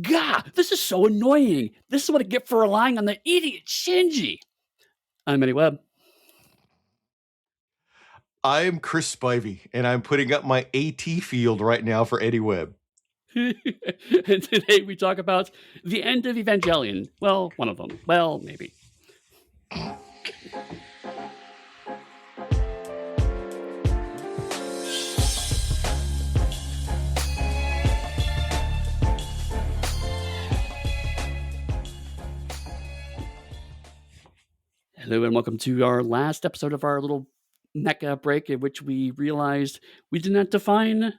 God, this is so annoying. This is what I get for relying on the idiot Shinji. I'm Eddie Webb. I'm Chris Spivey, and I'm putting up my AT field right now for Eddie Webb. And today we talk about the end of Evangelion. Well, one of them. Well, maybe. Hello and welcome to our last episode of our little mecha break, in which we realized we did not define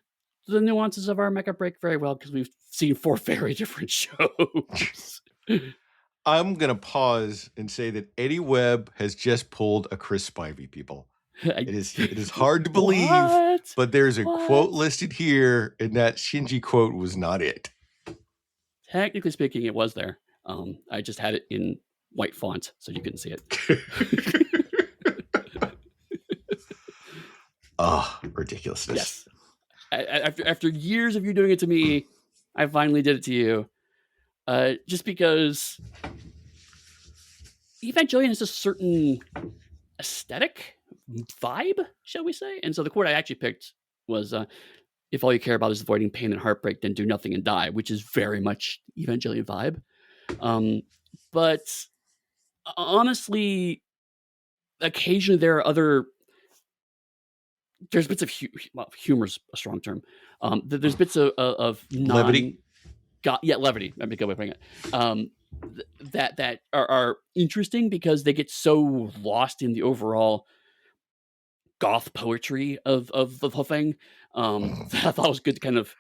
the nuances of our mecha break very well because we've seen 4 very different shows. I'm going to pause and say that Eddie Webb has just pulled a Chris Spivey, people. It is hard to believe, but there's a quote listed here, and that Shinji quote was not it. Technically speaking, it was there. I just had it in white font, so you couldn't see it. Oh, ridiculousness. Yes. After years of you doing it to me, I finally did it to you. Just because Evangelion has a certain aesthetic vibe, shall we say? And so the quote I actually picked was, if all you care about is avoiding pain and heartbreak, then do nothing and die, which is very much Evangelion vibe. But honestly, occasionally there are there's bits of humor's a strong term. There's bits of levity. Levity. That'd be a good way of putting it. That are interesting because they get so lost in the overall goth poetry of the whole thing. That I thought it was good to kind of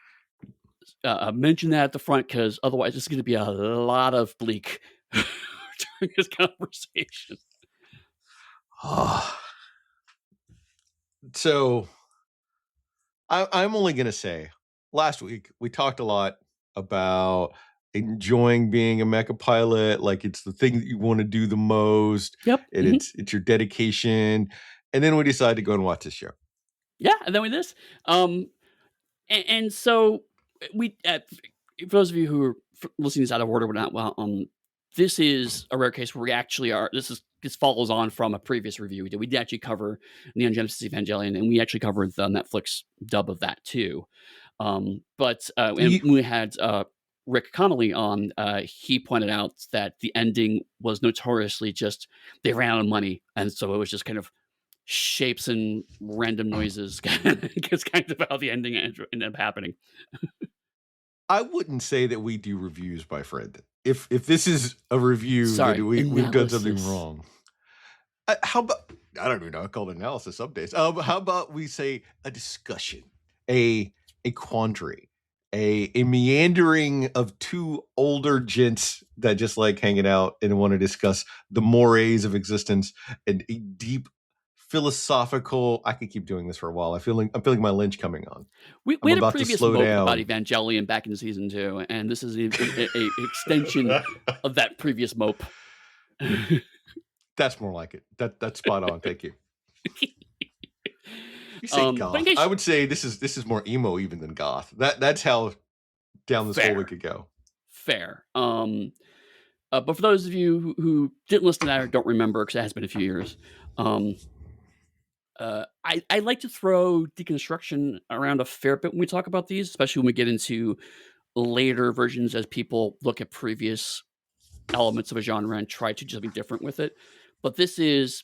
mention that at the front, because otherwise it's going to be a lot of bleak during this conversation. So I'm only going to say, last week we talked a lot about enjoying being a mecha pilot, like it's the thing that you want to do the most. Yep. And it's your dedication. And then we decided to go and watch this show. Yeah, and then with this, and so we, for those of you who are listening to this out of order, this is a rare case where we actually are. This follows on from a previous review we did. We did actually cover Neon Genesis Evangelion, and we actually covered the Netflix dub of that too. And we had Rick Connolly on. He pointed out that the ending was notoriously just they ran out of money, and so it was just kind of shapes and random noises. It's kind of how the ending ended up happening. I wouldn't say that we do reviews, my friend. If this is a review, then we've done something wrong. How about, I don't even know, I call it analysis some days. How about we say a discussion, a quandary, a meandering of two older gents that just like hanging out and want to discuss the mores of existence and a deep philosophical. I could keep doing this for a while. I'm feeling my Lynch coming on. We had a previous mope about Evangelion back in season 2, and this is a extension of that previous mope. That's more like it. That's spot on. Thank you. You say goth. I would say this is more emo even than goth. That's how down this hole we could go. Fair. But for those of you who didn't listen to that or don't remember, because it has been a few years, I like to throw deconstruction around a fair bit when we talk about these, especially when we get into later versions as people look at previous elements of a genre and try to do something different with it. But this is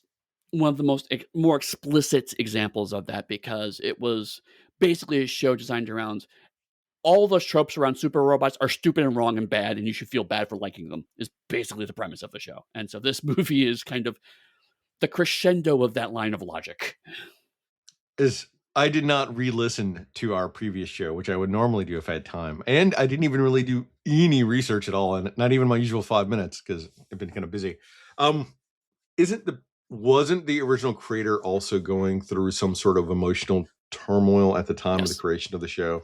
one of the more explicit examples of that, because it was basically a show designed around all those tropes around super robots are stupid and wrong and bad, and you should feel bad for liking them, is basically the premise of the show. And so this movie is kind of the crescendo of that line of logic. I did not re-listen to our previous show, which I would normally do if I had time. And I didn't even really do any research at all, and not even my usual 5 minutes because I've been kind of busy. Wasn't the original creator also going through some sort of emotional turmoil at the time of the creation of the show?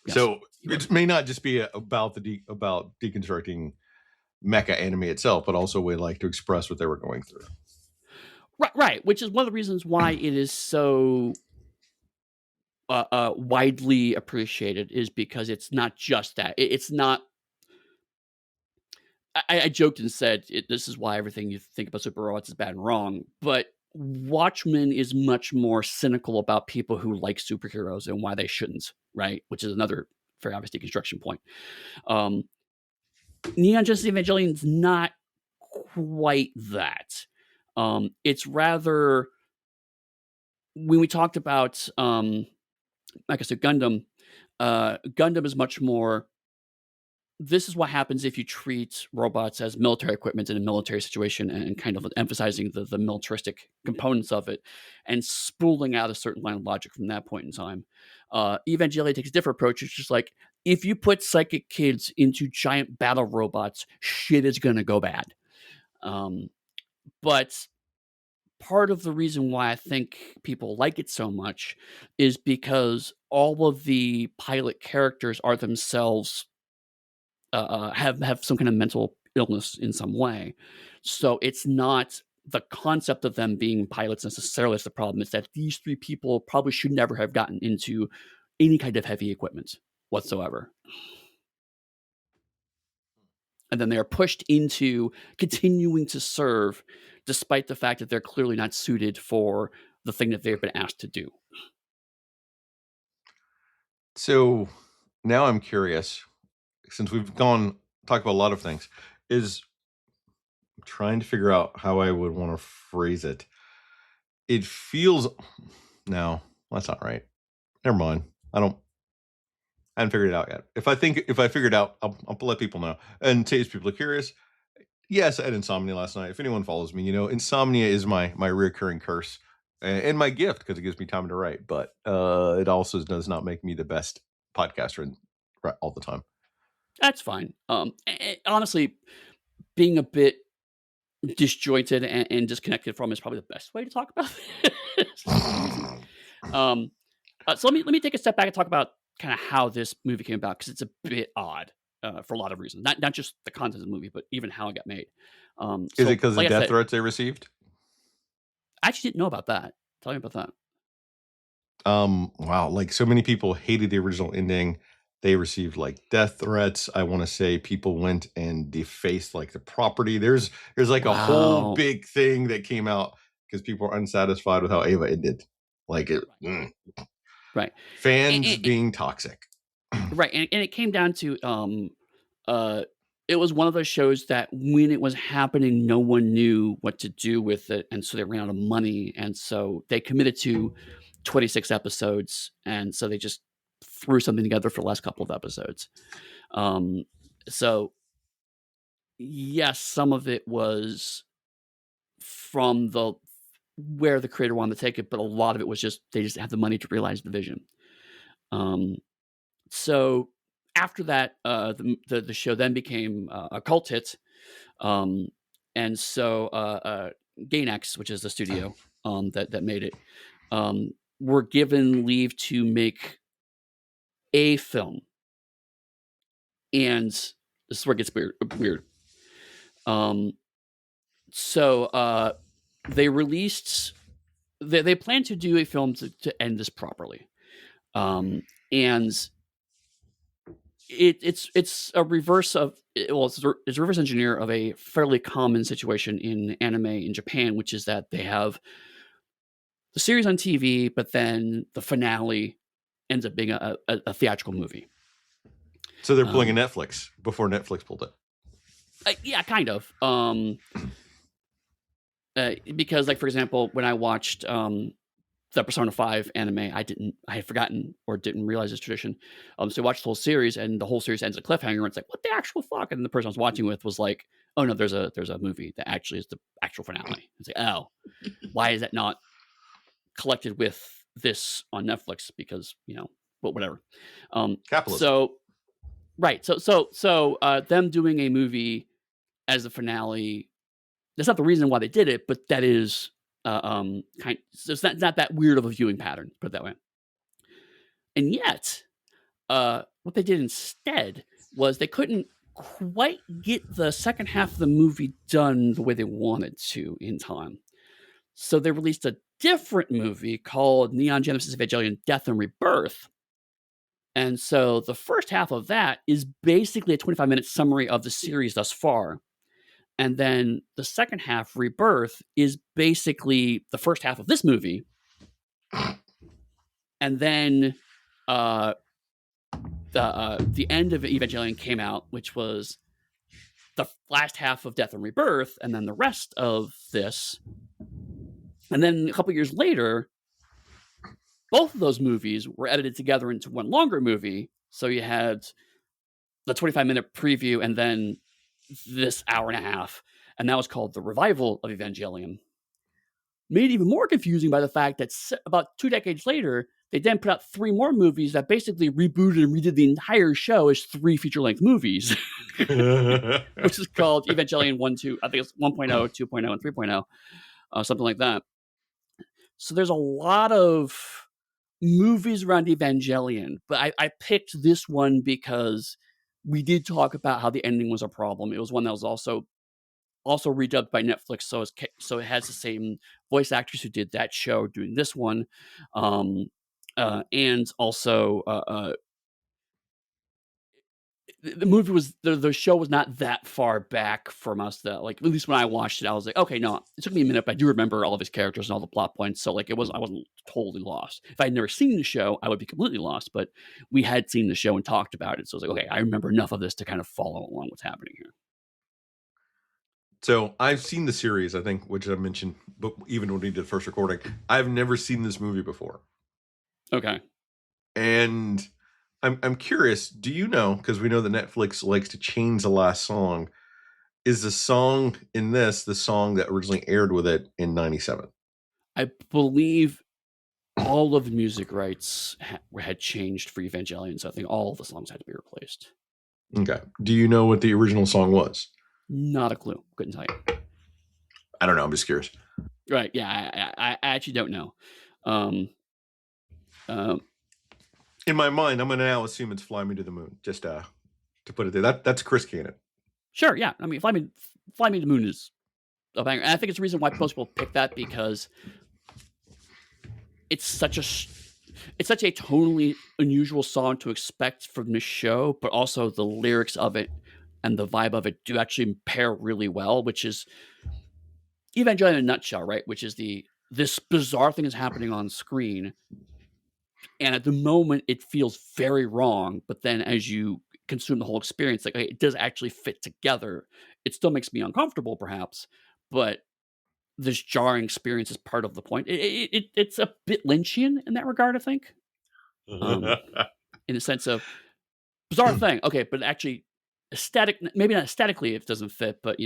Yes. So it may not just be about deconstructing mecha anime itself, but also a way like to express what they were going through. Right. Which is one of the reasons why it is so widely appreciated, is because it's not just that. It's not I joked and said this is why everything you think about super robots is bad and wrong, but Watchmen is much more cynical about people who like superheroes and why they shouldn't, right? Which is another very obvious deconstruction point. Um, Neon Genesis Evangelion is not quite that. It's rather when we talked about like I said, Gundam is much more. This is what happens if you treat robots as military equipment in a military situation, and kind of emphasizing the militaristic components of it, and spooling out a certain line of logic from that point in time. Evangelion takes a different approach. It's just like if you put psychic kids into giant battle robots, shit is gonna go bad. Um, but part of the reason why I think people like it so much is because all of the pilot characters are themselves have some kind of mental illness in some way. So it's not the concept of them being pilots necessarily is the problem. It's that these three people probably should never have gotten into any kind of heavy equipment whatsoever. And then they are pushed into continuing to serve despite the fact that they're clearly not suited for the thing that they've been asked to do. So now I'm curious, since we've talked about a lot of things, is trying to figure out how I would want to phrase it. It feels no, that's not right. Never mind. I haven't figured it out yet. If I figure it out, I'll let people know. And in case people are curious, yes, I had insomnia last night. If anyone follows me, insomnia is my reoccurring curse and my gift because it gives me time to write. But it also does not make me the best podcaster all the time. That's fine. Honestly, being a bit disjointed and disconnected from is probably the best way to talk about this. So let me take a step back and talk about kind of how this movie came about because it's a bit odd for a lot of reasons. Not just the content of the movie, but even how it got made. Is it because like of death threats they received? I actually didn't know about that. Tell me about that. Wow, like so many people hated the original ending. They received like death threats. I want to say people went and defaced like the property. There's like a whole big thing that came out because people are unsatisfied with how Ava ended. Like it, right. Fans being toxic. Right, and it came down to it was one of those shows that when it was happening, no one knew what to do with it, and so they ran out of money, and so they committed to 26 episodes, and so they just threw something together for the last couple of episodes. So yes, some of it was from where the creator wanted to take it, but a lot of it was just they just had the money to realize the vision. So after that, the show then became a cult hit, and so Gainax, which is the studio that made it, were given leave to make a film, and this is where it gets weird. So they released. They plan to do a film to end this properly, and it's a reverse of it's a reverse engineer of a fairly common situation in anime in Japan, which is that they have the series on TV, but then the finale ends up being a theatrical movie. So they're pulling a Netflix before Netflix pulled it. Yeah, kind of. Because, like for example, when I watched the Persona 5 anime, I had forgotten or didn't realize this tradition. So I watched the whole series, and the whole series ends a cliffhanger, and it's like, what the actual fuck? And the person I was watching with was like, oh no, there's a movie that actually is the actual finale. It's like, oh, why is that not collected with this on Netflix? Because, but whatever. Capitalism. So right. So them doing a movie as the finale, that's not the reason why they did it, but that is it's not that weird of a viewing pattern, put it that way. And yet, what they did instead was they couldn't quite get the second half of the movie done the way they wanted to in time. So they released a different movie called Neon Genesis Evangelion Death and Rebirth, And so the first half of that is basically a 25-minute summary of the series thus far. And then the second half, Rebirth, is basically the first half of this movie. And then the End of Evangelion came out, which was the last half of Death and Rebirth, and then the rest of this. And then a couple years later, both of those movies were edited together into one longer movie. So you had the 25-minute preview and then this hour and a half. And that was called The Revival of Evangelion. Made even more confusing by the fact that about 2 decades later, they then put out 3 more movies that basically rebooted and redid the entire show as 3 feature-length movies, which is called Evangelion 1, 2, I think it's 1.0, 2.0, and 3.0, something like that. So there's a lot of movies around Evangelion, but I picked this one because we did talk about how the ending was a problem. It was one that was also redubbed by Netflix, so it has the same voice actors who did that show doing this one, and also the movie was the show was not that far back from us that, like, at least when I watched it, I was like, okay, no, it took me a minute, but I do remember all of his characters and all the plot points, so like I wasn't totally lost. If I had never seen the show, I would be completely lost, but we had seen the show and talked about it, so I was like, okay, I remember enough of this to kind of follow along what's happening here. So I've seen the series, I think, which I mentioned, but even when we did the first recording, I've never seen this movie before. Okay. And I'm curious, do you know, because we know that Netflix likes to change the last song, is the song in this the song that originally aired with it in 97? I believe all of the music rights had changed for Evangelion, so I think all of the songs had to be replaced. Okay. Do you know what the original song was? Not a clue. Couldn't tell you. I don't know. I'm just curious. Right. Yeah. I actually don't know. In my mind, I'm going to now assume it's Fly Me to the Moon, just to put it there. That's Chris Cannon. Sure. Yeah. I mean, Fly Me to the Moon is a banger. And I think it's the reason why most people pick that, because it's such a tonally unusual song to expect from this show, but also the lyrics of it and the vibe of it do actually pair really well, which is Evangelion in a nutshell, right? Which is this bizarre thing is happening on screen, and at the moment it feels very wrong, but then as you consume the whole experience, like, it does actually fit together. It still makes me uncomfortable, perhaps, but this jarring experience is part of the point. It's a bit Lynchian in that regard, I think, in the sense of bizarre thing. Okay, but actually, maybe not aesthetically, it doesn't fit, but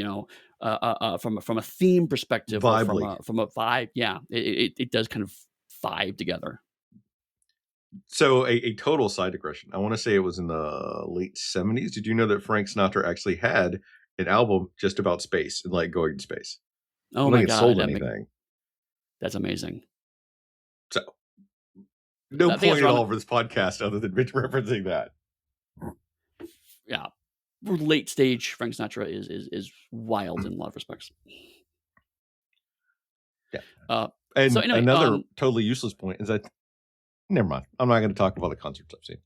from a theme perspective, Vibely. or from a vibe, yeah, it does kind of vibe together. So a total side digression. I want to say it was in the late 70s. Did you know that Frank Sinatra actually had an album just about space and like going to space? Oh my God. Sold anything. That's amazing. So no point at all for this podcast other than referencing that. Yeah. Late stage Frank Sinatra is wild in a lot of respects. Yeah. And so anyway, another totally useless point is that, never mind. I'm not going to talk about the concerts I've seen.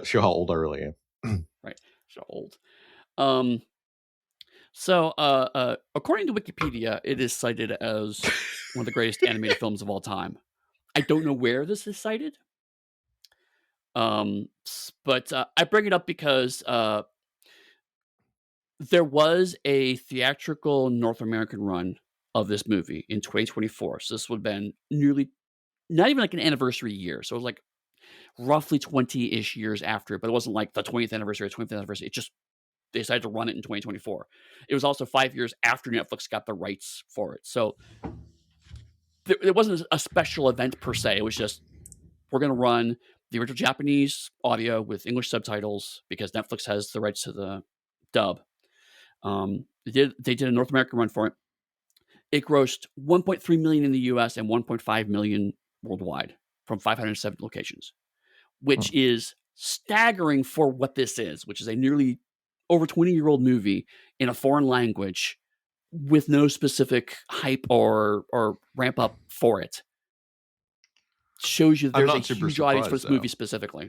Show how old I really am. Right. So old. So according to Wikipedia, it is cited as one of the greatest animated films of all time. I don't know where this is cited. But I bring it up because there was a theatrical North American run of this movie in 2024. So this would have been nearly, not even like an anniversary year. So it was like roughly 20-ish years after, but it wasn't like the 20th anniversary or 25th anniversary. It just, they decided to run it in 2024. It was also 5 years after Netflix got the rights for it. So it wasn't a special event per se. It was just, we're going to run the original Japanese audio with English subtitles because Netflix has the rights to the dub. They did a North American run for it. It grossed 1.3 million in the US and 1.5 million worldwide from 507 locations, which is staggering for what this is, which is a nearly over 20-year-old movie in a foreign language with no specific hype or ramp up for it. Shows you there's a huge audience for this movie specifically.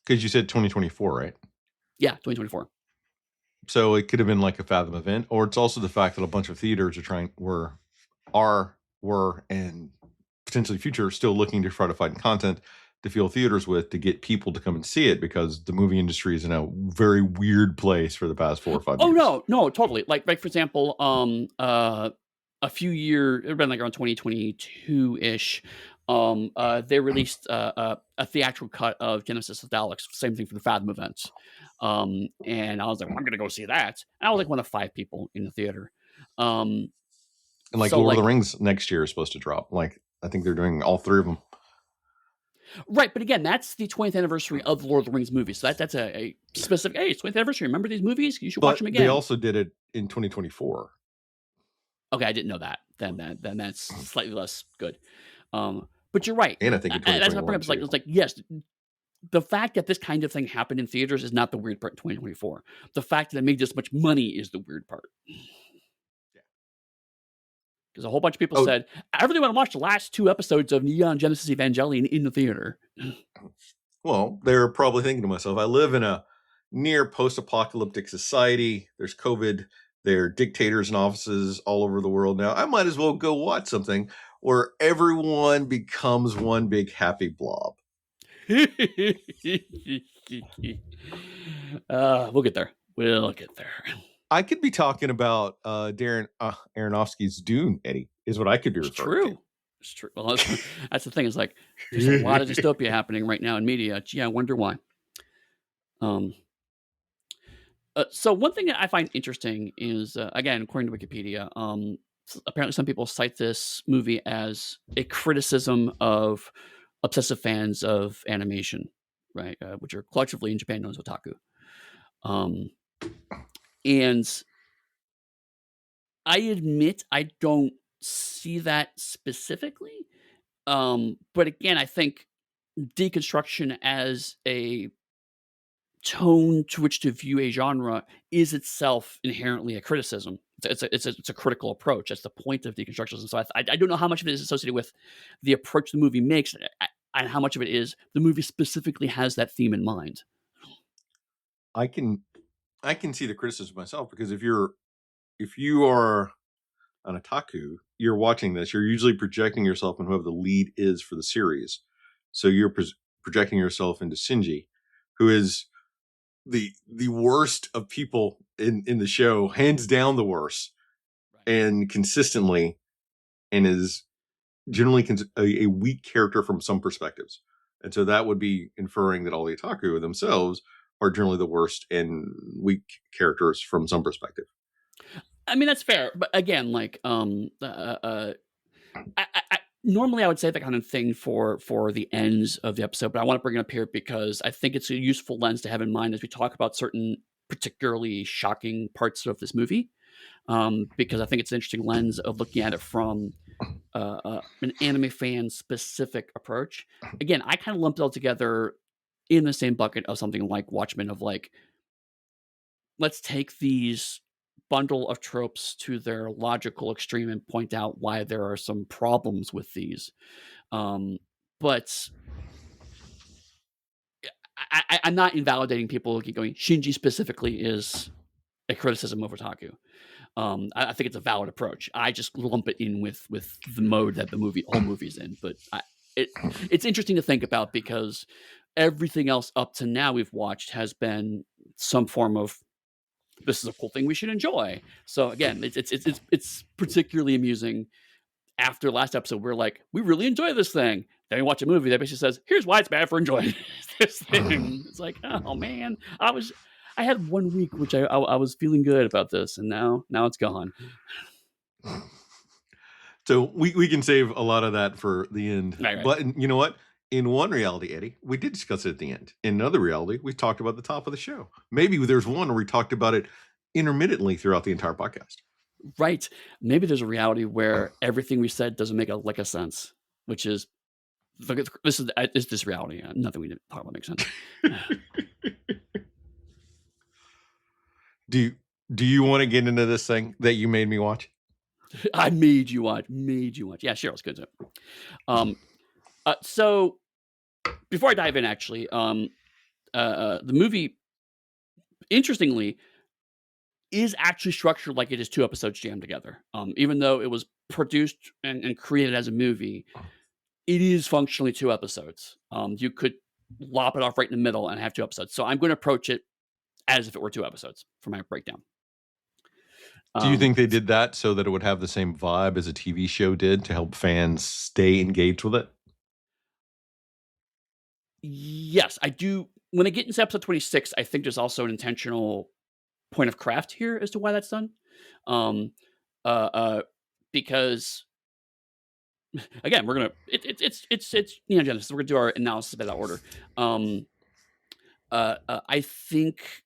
Because you said 2024, right? Yeah, 2024. So it could have been like a Fathom event, or it's also the fact that a bunch of theaters were, and potentially future still looking to try to find content to fill theaters with to get people to come and see it, because the movie industry is in a very weird place for the past 4 or 5 years. No, totally. Like for example, a few years, it would have been like around 2022-ish. They released a theatrical cut of Genesis of Daleks. Same thing for the Fathom events. And I was like, well, I'm gonna go see that. And I was like one of 5 people in the theater. And like So Lord of the Rings next year is supposed to drop. Like I think they're doing all 3 of them. Right, but again, that's the 20th anniversary of the Lord of the Rings movies. So that's a specific, hey, it's 20th anniversary. Remember these movies? You should watch them again. They also did it in 2024. Okay, I didn't know that. Then that's slightly less good. But you're right. And I think that's what I bring up. It's like yes, the fact that this kind of thing happened in theaters is not the weird part in 2024. The fact that it made this much money is the weird part. Because a whole bunch of people said, I really want to watch the last 2 episodes of Neon Genesis Evangelion in the theater. Well, they're probably thinking to myself, I live in a near post-apocalyptic society. There's COVID. There are dictators in offices all over the world now. I might as well go watch something where everyone becomes one big happy blob. We'll get there. We'll get there. I could be talking about Darren Aronofsky's Dune, Eddie, is what I could be referring to. It's true. Well, that's the thing. Is like there's a lot of dystopia happening right now in media. Gee, I wonder why. So one thing that I find interesting is, again, according to Wikipedia, apparently some people cite this movie as a criticism of obsessive fans of animation, right? Which are collectively in Japan known as otaku. And I admit I don't see that specifically. But again, I think deconstruction as a tone to which to view a genre is itself inherently a criticism. It's a critical approach. That's the point of deconstructionism. So I don't know how much of it is associated with the approach the movie makes, and how much of it is the movie specifically has that theme in mind. I can see the criticism myself, because if you are an otaku, you're watching this, you're usually projecting yourself on whoever the lead is for the series. So you're projecting yourself into Shinji, who is the worst of people in the show, hands down the worst, right, and consistently, and is generally a weak character from some perspectives. And so that would be inferring that all the otaku themselves are generally the worst and weak characters from some perspective. I mean, that's fair, but again, like, normally I would say that kind of thing for the ends of the episode, but I want to bring it up here because I think it's a useful lens to have in mind as we talk about certain particularly shocking parts of this movie. Because I think it's an interesting lens of looking at it from an anime fan specific approach. Again, I kind of lumped it all together in the same bucket of something like Watchmen, of like, let's take these bundle of tropes to their logical extreme and point out why there are some problems with these. But I'm not invalidating people going, Shinji specifically is a criticism of otaku. I think it's a valid approach. I just lump it in with the mode that the whole movie's in. But it's interesting to think about, because everything else up to now we've watched has been some form of, this is a cool thing we should enjoy. So again, it's particularly amusing. After last episode, we're like, we really enjoy this thing. Then we watch a movie that basically says, here's why it's bad for enjoying this thing. It's like, oh man, I had 1 week which I was feeling good about this, and now it's gone. So we can save a lot of that for the end. Right. But you know what? In one reality, Eddie, we did discuss it at the end. In another reality, we talked about the top of the show. Maybe there's one where we talked about it intermittently throughout the entire podcast. Right. Maybe there's a reality where everything we said doesn't make a sense, which is, this is this reality. Nothing we didn't talk about makes sense. Do you want to get into this thing that you made me watch? I made you watch. Yeah, Cheryl's good too. So before I dive in, actually, the movie, interestingly, is actually structured like it is 2 episodes jammed together. Even though it was produced and created as a movie, it is functionally 2 episodes. You could lop it off right in the middle and have 2 episodes. So I'm going to approach it as if it were 2 episodes for my breakdown. Do you think they did that so that it would have the same vibe as a TV show did to help fans stay engaged with it? Yes, I do. When I get into episode 26, I think there's also an intentional point of craft here as to why that's done. Because again, we're gonna it's Neon Genesis. We're gonna do our analysis by that order. I think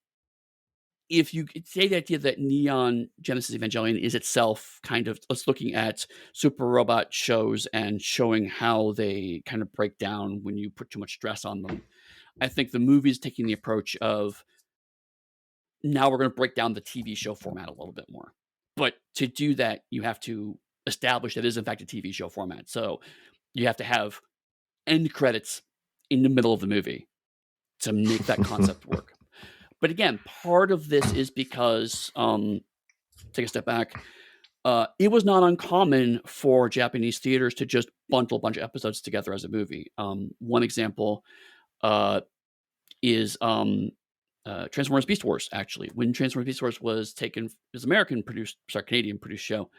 if you say the idea that Neon Genesis Evangelion is itself kind of looking at super robot shows and showing how they kind of break down when you put too much stress on them, I think the movie is taking the approach of now we're going to break down the TV show format a little bit more. But to do that, you have to establish that it is in fact a TV show format. So you have to have end credits in the middle of the movie to make that concept work. But again, part of this is because, take a step back, it was not uncommon for Japanese theaters to just bundle a bunch of episodes together as a movie. One example is Transformers Beast Wars, actually. When Transformers Beast Wars was taken as Canadian produced show,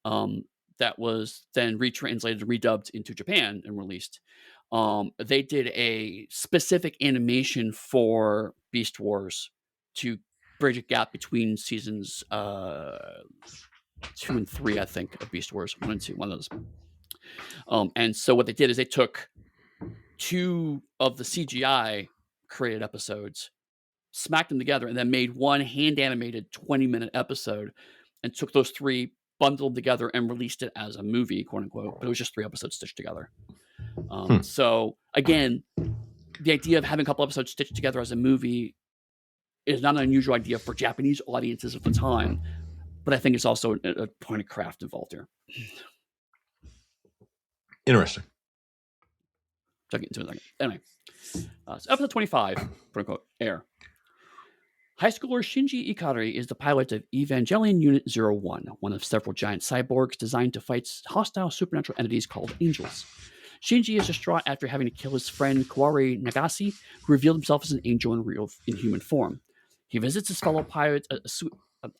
that was then retranslated and redubbed into Japan and released. They did a specific animation for Beast Wars to bridge a gap between seasons 2 and 3, I think, of Beast Wars. 1 and 2, one of those. And so what they did is they took 2 of the CGI created episodes, smacked them together, and then made one hand-animated 20-minute episode and took those 3, bundled together, and released it as a movie, quote unquote. But it was just 3 episodes stitched together. So again, the idea of having a couple episodes stitched together as a movie is not an unusual idea for Japanese audiences at the time, but I think it's also a point of craft involved here. Interesting. So I'll get into it in a second. Anyway, so episode 25, quote unquote, air. High schooler Shinji Ikari is the pilot of Evangelion Unit 01, one of several giant cyborgs designed to fight hostile supernatural entities called angels. Shinji is distraught after having to kill his friend Kawari Nagase, who revealed himself as an angel in human form. He visits his fellow pilot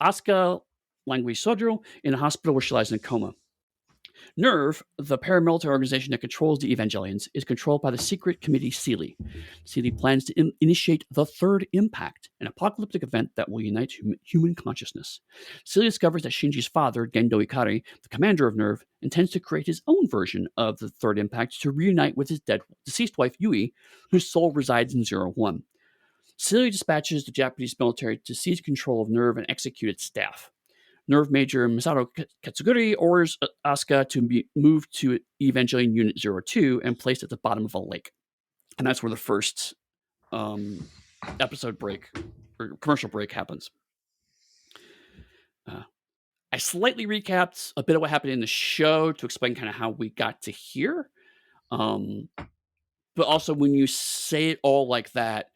Asuka Languisodro in a hospital where she lies in a coma. NERV, the paramilitary organization that controls the Evangelions, is controlled by the secret committee Sealy. Sealy plans to initiate the Third Impact, an apocalyptic event that will unite human consciousness. Sealy discovers that Shinji's father, Gendo Ikari, the commander of NERV, intends to create his own version of the Third Impact to reunite with his deceased wife Yui, whose soul resides in 01. Sealy dispatches the Japanese military to seize control of NERV and execute its staff. NERV Major Masato Katsuguri orders Asuka to be moved to Evangelion Unit 02 and placed at the bottom of a lake. And that's where the first episode break, or commercial break, happens. I slightly recapped a bit of what happened in the show to explain kind of how we got to here. But also, when you say it all like that,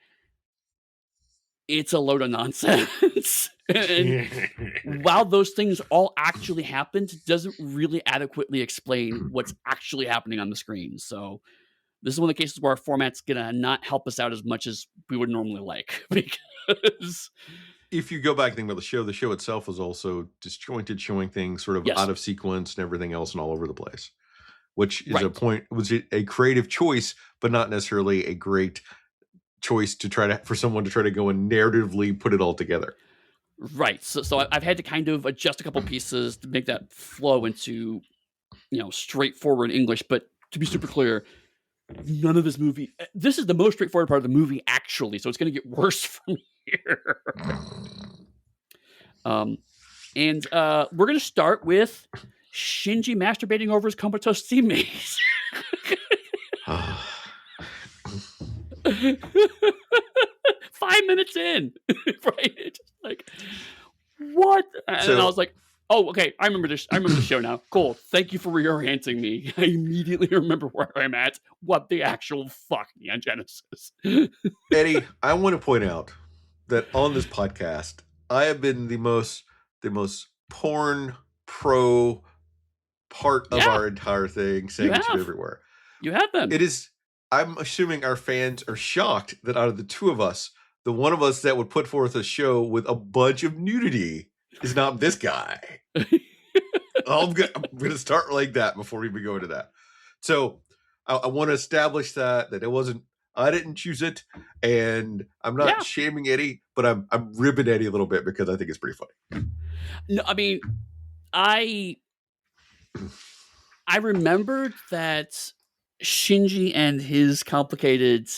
it's a load of nonsense. And while those things all actually happened, it doesn't really adequately explain what's actually happening on the screen. So this is one of the cases where our format's gonna not help us out as much as we would normally like. Because if you go back and think about the show itself was also disjointed, showing things sort of out of sequence and everything else and all over the place, which is was a creative choice, but not necessarily a great choice for someone to try to go and narratively put it all together. Right. So I've had to kind of adjust a couple pieces to make that flow into, straightforward English. But to be super clear, none of this is the most straightforward part of the movie, actually. So it's going to get worse from here. And we're going to start with Shinji masturbating over his comatose teammates. 5 minutes in, right? It's just like, what? And I was like, Oh, okay. I remember this. I remember the show now. Cool. Thank you for reorienting me. I immediately remember where I'm at. What the actual fuck, Neon Genesis? Eddy, I want to point out that on this podcast, I have been the most porn pro part of our entire thing, saying it everywhere. You have been. It is. I'm assuming our fans are shocked that out of the two of us, the one of us that would put forth a show with a bunch of nudity is not this guy. I'm gonna start like that before we even go into that. So I want to establish that it wasn't. I didn't choose it, and I'm not shaming Eddy, but I'm ribbing Eddy a little bit because I think it's pretty funny. No, I mean, I remembered that Shinji and his complicated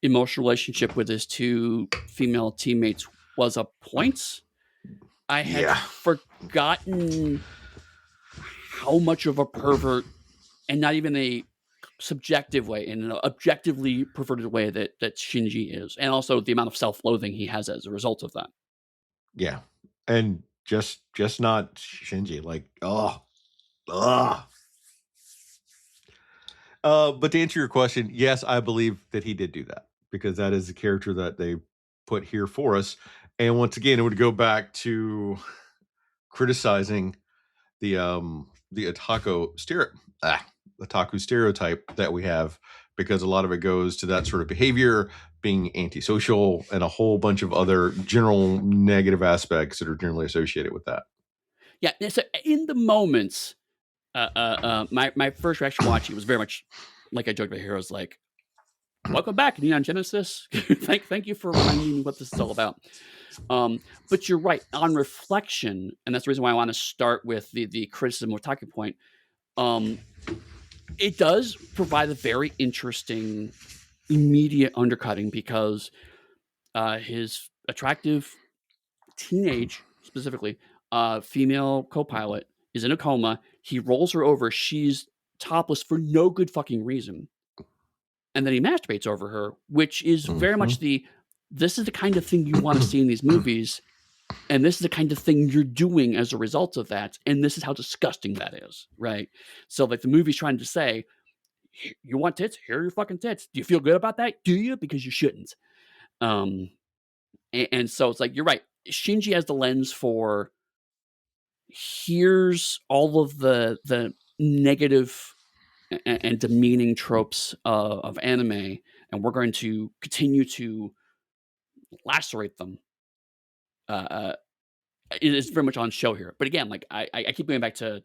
emotional relationship with his two female teammates was a point. I had forgotten how much of a pervert, and not even a subjective way, in an objectively perverted way that Shinji is, and also the amount of self-loathing he has as a result of that. Yeah, and just not Shinji, like but to answer your question, yes, I believe that he did do that because that is the character that they put here for us. And once again, it would go back to criticizing the otaku stereotype that we have, because a lot of it goes to that sort of behavior, being antisocial, and a whole bunch of other general negative aspects that are generally associated with that. Yeah, so in the moments, my first reaction watching was very much like I joked about here. I was like, "Welcome back, Neon Genesis. thank you for reminding me what this is all about." But you're right. On reflection, and that's the reason why I want to start with the criticism of talking point. It does provide a very interesting immediate undercutting because his attractive teenage, specifically, female co-pilot is in a coma. He rolls her over. She's topless for no good fucking reason. And then he masturbates over her, which is very much this is the kind of thing you want to see in these movies. And this is the kind of thing you're doing as a result of that. And this is how disgusting that is, right? So like the movie's trying to say, you want tits? Here are your fucking tits. Do you feel good about that? Do you? Because you shouldn't. And so it's like, you're right. Shinji has the lens for, here's all of the negative and demeaning tropes of anime, and we're going to continue to lacerate them. It is very much on show here. But again, like I keep going back to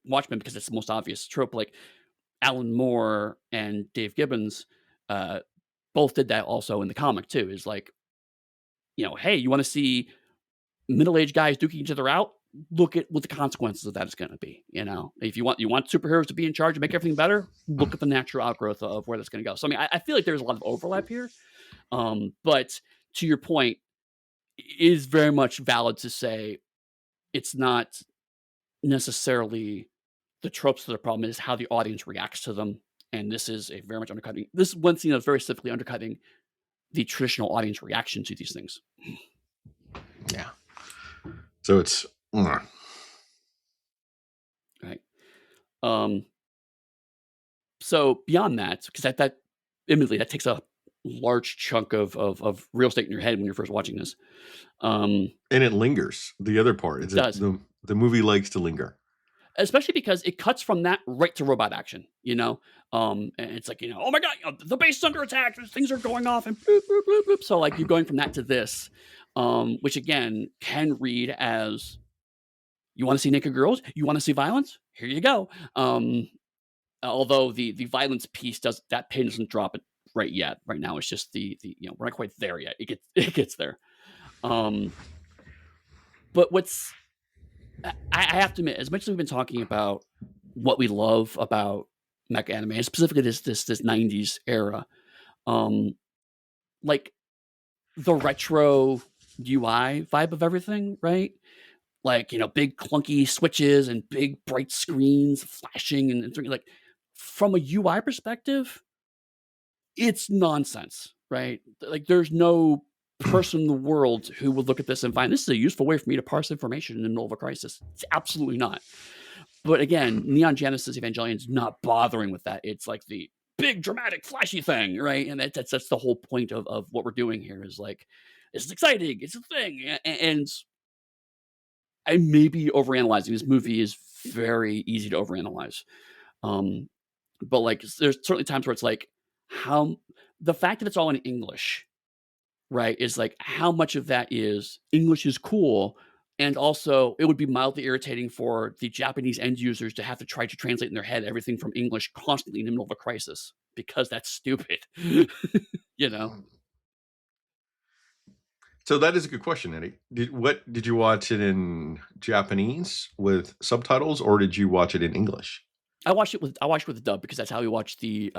Watchmen because it's the most obvious trope. Like Alan Moore and Dave Gibbons both did that also in the comic too. Is like, hey, you want to see middle-aged guys duking each other out? Look at what the consequences of that is going to be. If you want superheroes to be in charge and make everything better, look at the natural outgrowth of where that's going to go. So I mean, I feel like there's a lot of overlap here. But to your point, it is very much valid to say it's not necessarily the tropes that the problem, is how the audience reacts to them. And this is a very much undercutting. This one scene is very specifically undercutting the traditional audience reaction to these things. Yeah. So it's right. So beyond that, because that admittedly that takes a large chunk of real estate in your head when you're first watching this. And it lingers. The other part is the movie likes to linger. Especially because it cuts from that right to robot action, and it's like, oh my God, the base is under attack, things are going off, and bloop, bloop, bloop, bloop. So like you're going from that to this, which again can read as, you want to see naked girls, you want to see violence, here you go. Although the violence piece that pin doesn't drop it right yet. Right now, it's just the we're not quite there yet. It gets there. But what's, I have to admit, as much as we've been talking about what we love about mecha anime, and specifically this 90s era, like the retro UI vibe of everything, right? Like, big clunky switches and big bright screens flashing and like, from a UI perspective, it's nonsense, right? Like there's no person in the world who would look at this and find this is a useful way for me to parse information in the middle of a crisis. It's absolutely not. But again, Neon Genesis Evangelion's not bothering with that. It's like the big, dramatic, flashy thing, right? And that's the whole point of what we're doing here is like, this is exciting. It's a thing. And I may be overanalyzing. This movie is very easy to overanalyze. But like, there's certainly times where it's like, how the fact that it's all in English, right, is like how much of that is English is cool. And also, it would be mildly irritating for the Japanese end users to have to try to translate in their head everything from English constantly in the middle of a crisis because that's stupid. You know? So that is a good question, Eddie. Did you watch it in Japanese with subtitles, or did you watch it in English? I watched it with the dub because that's how we watched the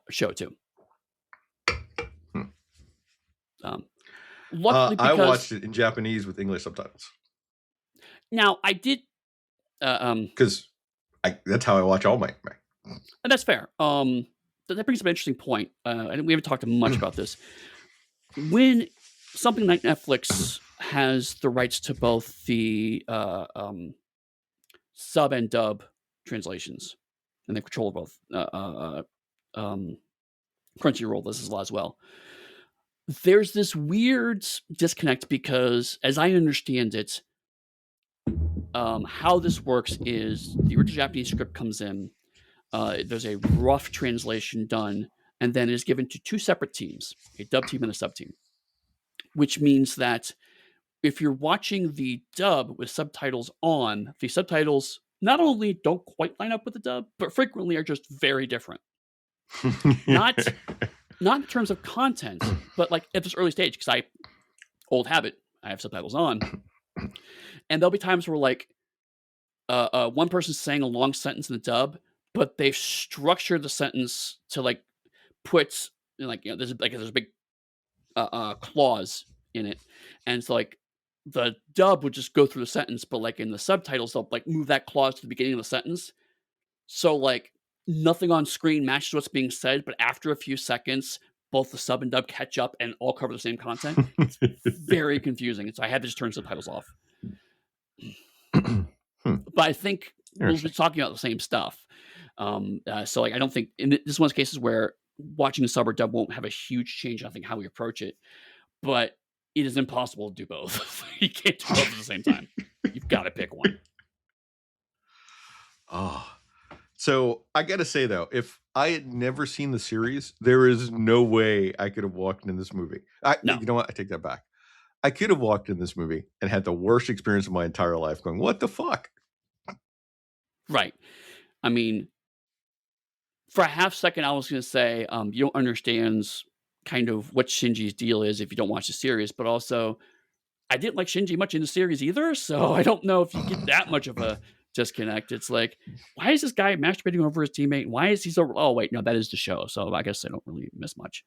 show too. Luckily, I watched it in Japanese with English subtitles. Now I did because that's how I watch all my. And that's fair. That brings up an interesting point, and we haven't talked much about this. When something like Netflix has the rights to both the sub and dub translations, and they control both. Crunchyroll does this a lot as well. There's this weird disconnect because, as I understand it, how this works is the original Japanese script comes in. There's a rough translation done, and then is given to two separate teams, a dub team and a sub team, which means that if you're watching the dub with subtitles on, the subtitles not only don't quite line up with the dub, but frequently are just very different. Not in terms of content, but like at this early stage, because old habit, I have subtitles on, and there'll be times where like one person's saying a long sentence in the dub, but they've structured the sentence to like put like, you know, there's a big clause in it, and so like the dub would just go through the sentence, but like in the subtitles they'll like move that clause to the beginning of the sentence, so like nothing on screen matches what's being said, but after a few seconds both the sub and dub catch up and all cover the same content. It's very confusing, and so I had to just turn subtitles off. But I think we'll be talking about the same stuff. So like I don't think this is one of those cases where watching a sub or dub won't have a huge change in I think how we approach it, but it is impossible to do both. You can't do both at the same time. You've got to pick one. Oh, so I got to say though, if I had never seen the series, there is no way I could have walked in this movie. You know what? I take that back. I could have walked in this movie and had the worst experience of my entire life going, what the fuck? Right. I mean, for a half second, I was going to say, you don't understand kind of what Shinji's deal is if you don't watch the series, but also I didn't like Shinji much in the series either, so I don't know if you get that much of a disconnect. It's like, why is this guy masturbating over his teammate? Why is he so... Oh, wait, no, that is the show, so I guess I don't really miss much.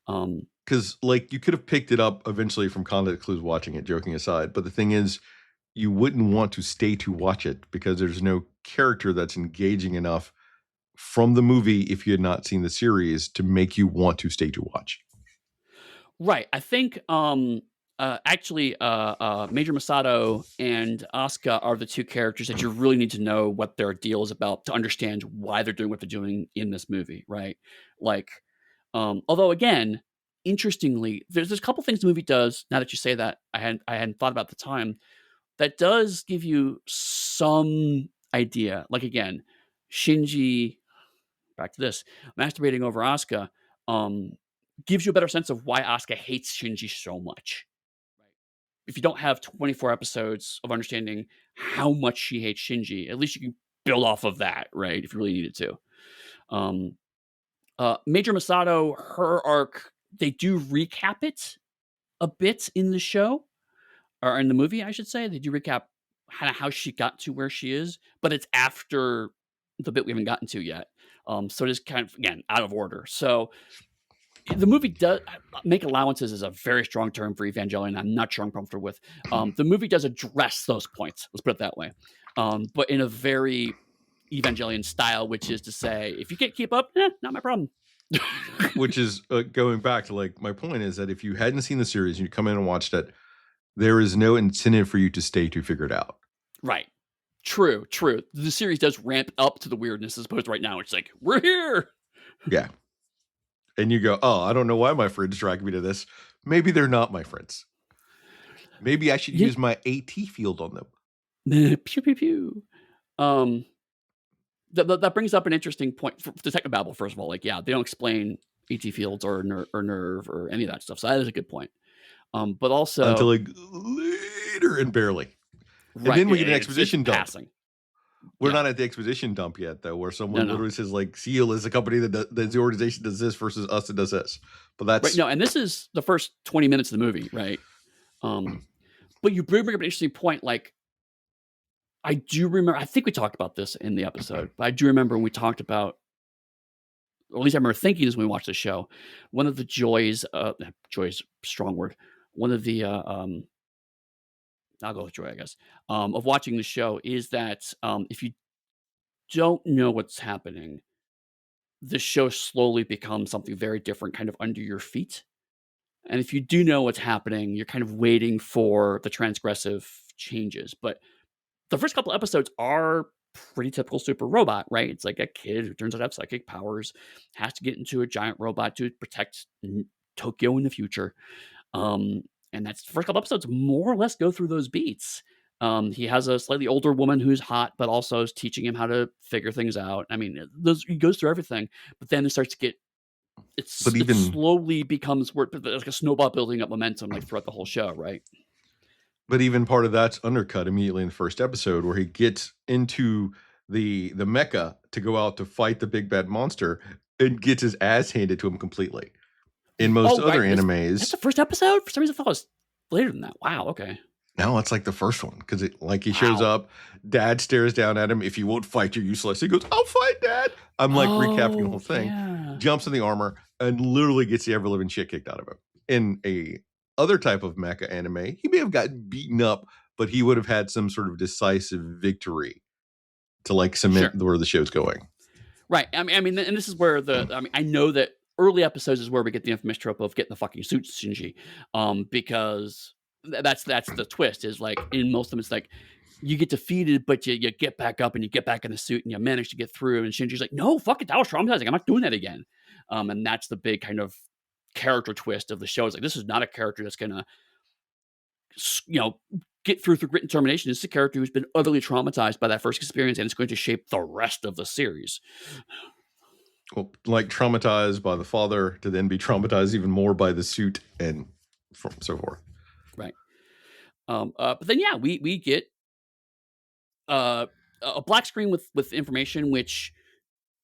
Because like you could have picked it up eventually from context clues watching it, joking aside, but the thing is, you wouldn't want to stay to watch it because there's no character that's engaging enough from the movie if you had not seen the series to make you want to stay to watch. Right. I think actually Major Masato and Asuka are the two characters that you really need to know what their deal is about to understand why they're doing what they're doing in this movie, right? Like, although again, interestingly, there's a couple things the movie does, now that you say that, I hadn't thought about at the time, that does give you some idea. Like again, Shinji, back to this, masturbating over Asuka, gives you a better sense of why Asuka hates Shinji so much. Right? If you don't have 24 episodes of understanding how much she hates Shinji, at least you can build off of that, right? If you really needed to. Major Masato, her arc, they do recap it a bit in the show, or in the movie, I should say. They do recap kind of how she got to where she is, but it's after the bit we haven't gotten to yet. So it is kind of, again, out of order. So the movie does make allowances is a very strong term for Evangelion. I'm not sure I'm comfortable with. The movie does address those points. Let's put it that way. But in a very Evangelion style, which is to say, if you can't keep up, not my problem. Which is going back to like my point is that if you hadn't seen the series and you come in and watched it, there is no incentive for you to stay to figure it out. Right. True. The series does ramp up to the weirdness as opposed to right now. It's like, we're here. Yeah. And you go, oh, I don't know why my friends drag me to this. Maybe they're not my friends. Maybe I should use my AT field on them. Pew, pew, pew. That brings up an interesting point for the Technobabble, first of all. Like, yeah, they don't explain AT fields or nerve or any of that stuff. So that is a good point. But also... Until like later and barely. Right. And then we get an exposition dump. Passing. We're not at the exposition dump yet, though, where someone literally says, like, SEAL is a company that's the organization does this versus us that does this. But that's... Right, no, and this is the first 20 minutes of the movie, right? But you bring up an interesting point, like, I do remember, I think we talked about this in the episode, but I do remember when we talked about, or at least I remember thinking this when we watched the show, one of the joys, strong word, one of the, I'll go with joy, I guess, of watching the show is that if you don't know what's happening, the show slowly becomes something very different kind of under your feet. And if you do know what's happening, you're kind of waiting for the transgressive changes. But the first couple episodes are pretty typical super robot, right? It's like a kid who turns out to have psychic powers, has to get into a giant robot to protect Tokyo in the future. And that's the first couple episodes more or less go through those beats. He has a slightly older woman who's hot, but also is teaching him how to figure things out. I mean, he goes through everything, but then it starts to get, it slowly becomes like a snowball building up momentum like throughout the whole show, right? But even part of that's undercut immediately in the first episode where he gets into the mecha to go out to fight the big bad monster and gets his ass handed to him completely. In most other animes... That's the first episode? For some reason I thought it was later than that. Wow, okay. No, it's like the first one because he shows up, dad stares down at him. If you won't fight, you're useless. He goes, I'll fight, dad. I'm like recapping the whole thing. Jumps in the armor and literally gets the ever living shit kicked out of him. In a other type of mecha anime, he may have gotten beaten up, but he would have had some sort of decisive victory to like cement where the show's going. Right. I mean, and this is where I know that early episodes is where we get the infamous trope of getting the fucking suit, Shinji, because that's the twist is like in most of them it's like you get defeated but you get back up and you get back in the suit and you manage to get through, and Shinji's like, no, fuck it, that was traumatizing, I'm not doing that again. And that's the big kind of character twist of the show. Is like, this is not a character that's gonna get through grit and determination. This is a character who's been utterly traumatized by that first experience, and it's going to shape the rest of the series. Well, like traumatized by the father to then be traumatized even more by the suit and so forth. Right. But then, yeah, we get a black screen with information, which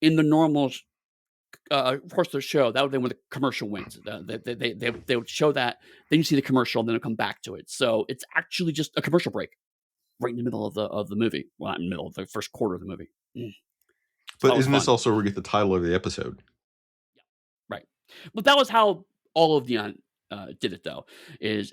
in the normal course of the show, that would be when the commercial wins. They would show that, then you see the commercial, and then it'll come back to it. So it's actually just a commercial break right in the middle of the movie. Well, not in the middle of the first quarter of the movie. But isn't this also where we get the title of the episode? Yeah, right. But that was how all of Neon did it, though. Is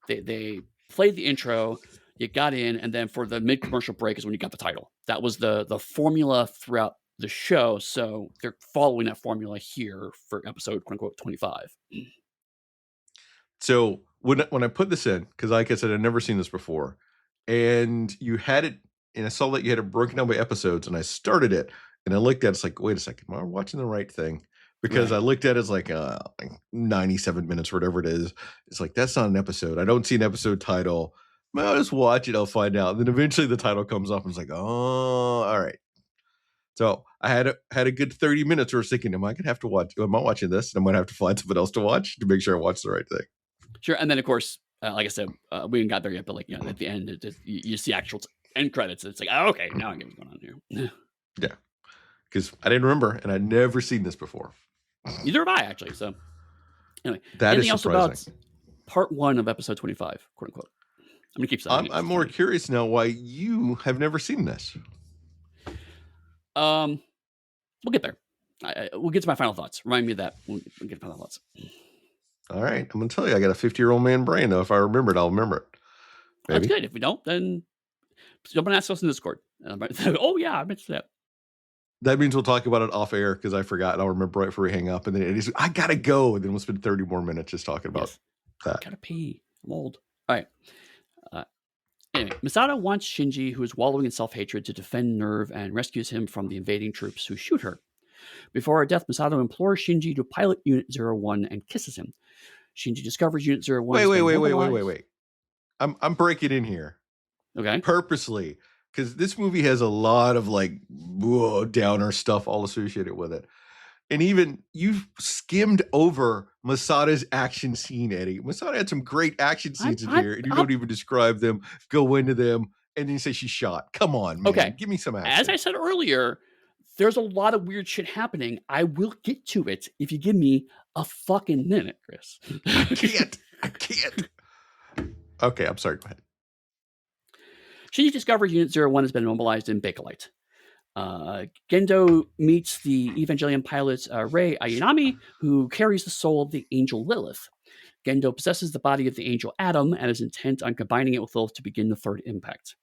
they played the intro, you got in, and then for the mid commercial break is when you got the title. That was the formula throughout the show. So they're following that formula here for episode quote unquote 25. So when I put this in, because like I said, I'd never seen this before, and you had it, and I saw that you had it broken down by episodes, and I started it, and I looked at it, it's like, wait a second, am I watching the right thing? Because I looked at it as like 97 minutes or whatever it is. It's like, that's not an episode. I don't see an episode title. I'll just watch it. I'll find out. And then eventually the title comes up and it's like, oh, all right. So I had a good 30 minutes where I was thinking, am I watching this? And I might have to find something else to watch to make sure I watch the right thing. Sure. And then of course, like I said, we didn't got there yet, but like, at the end, you see actual end credits. It's like, oh, okay, now I get what's going on here. Yeah. Because I didn't remember and I'd never seen this before. Neither have I, actually. So anyway, that is surprising. About part 1 of episode 25, quote unquote. I'm gonna keep saying I'm more curious now why you have never seen this. We'll get there. We'll get to my final thoughts. Remind me of that when we get to final thoughts. All right, I'm gonna tell you, I got a 50-year-old man brain, though. If I remember it, I'll remember it. Maybe. That's good. If we don't, then someone ask us in Discord. Oh yeah, I mentioned that. That means we'll talk about it off air because I forgot and I'll remember right before we hang up. And then Eddie's I gotta go. And then we'll spend 30 more minutes just talking about that. Gotta pee. I'm old. All right. Anyway, Misato wants Shinji, who is wallowing in self-hatred, to defend Nerve and rescues him from the invading troops who shoot her. Before her death, Misato implores Shinji to pilot Unit 01 and kisses him. Shinji discovers Unit 01 Wait. I'm breaking in here. Okay. Purposely. Because this movie has a lot of like downer stuff all associated with it. And even you've skimmed over Masada's action scene, Eddie. Masada had some great action scenes in here, and you don't even describe them, go into them, and then you say she's shot. Come on, man. Okay. Give me some action. As I said earlier, there's a lot of weird shit happening. I will get to it if you give me a fucking minute, Chris. I can't. Okay, I'm sorry. Go ahead. She discovers Unit 01 has been mobilized in Bakelite. Gendo meets the Evangelion pilot Rei Ayanami, who carries the soul of the angel Lilith. Gendo possesses the body of the angel Adam and is intent on combining it with Lilith to begin the third impact.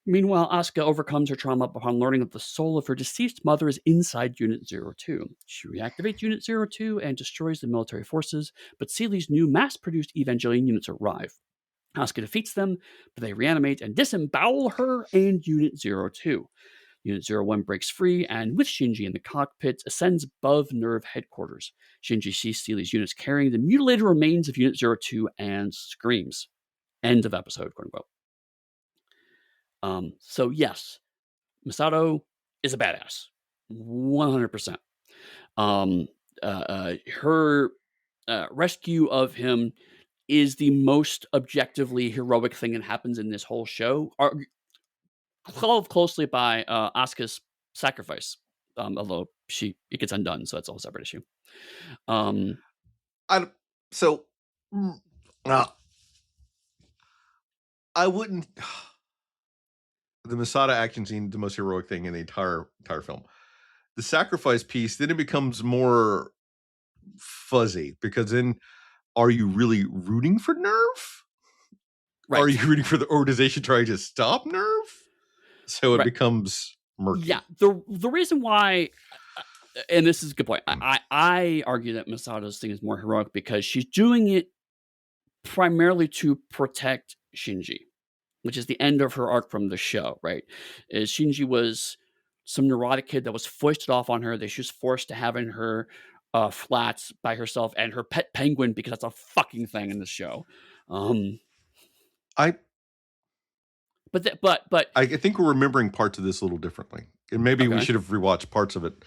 Meanwhile, Asuka overcomes her trauma upon learning that the soul of her deceased mother is inside Unit 02. She reactivates Unit 02 and destroys the military forces, but Seeley's new mass-produced Evangelion units arrive. Asuka defeats them, but they reanimate and disembowel her and Unit 02. Unit 01 breaks free and, with Shinji in the cockpit, ascends above Nerve headquarters. Shinji sees Seeley's units carrying the mutilated remains of Unit 02 and screams. End of episode, quote unquote. So yes, Misato is a badass. 100%. Her rescue of him is the most objectively heroic thing that happens in this whole show. Followed closely by Asuka's sacrifice, although it gets undone, so that's a whole separate issue. I wouldn't. The Masada action scene, the most heroic thing in the entire film. The sacrifice piece, then it becomes more fuzzy because then, are you really rooting for Nerve? Right. Are you rooting for the organization trying to stop Nerve? So it becomes murky. Yeah, the reason why, and this is a good point. I argue that Masada's thing is more heroic because she's doing it primarily to protect Shinji, which is the end of her arc from the show, right? Is Shinji was some neurotic kid that was foisted off on her, that she was forced to have in her flats by herself and her pet penguin, because that's a fucking thing in the show. I think we're remembering parts of this a little differently, and maybe we should have rewatched parts of it.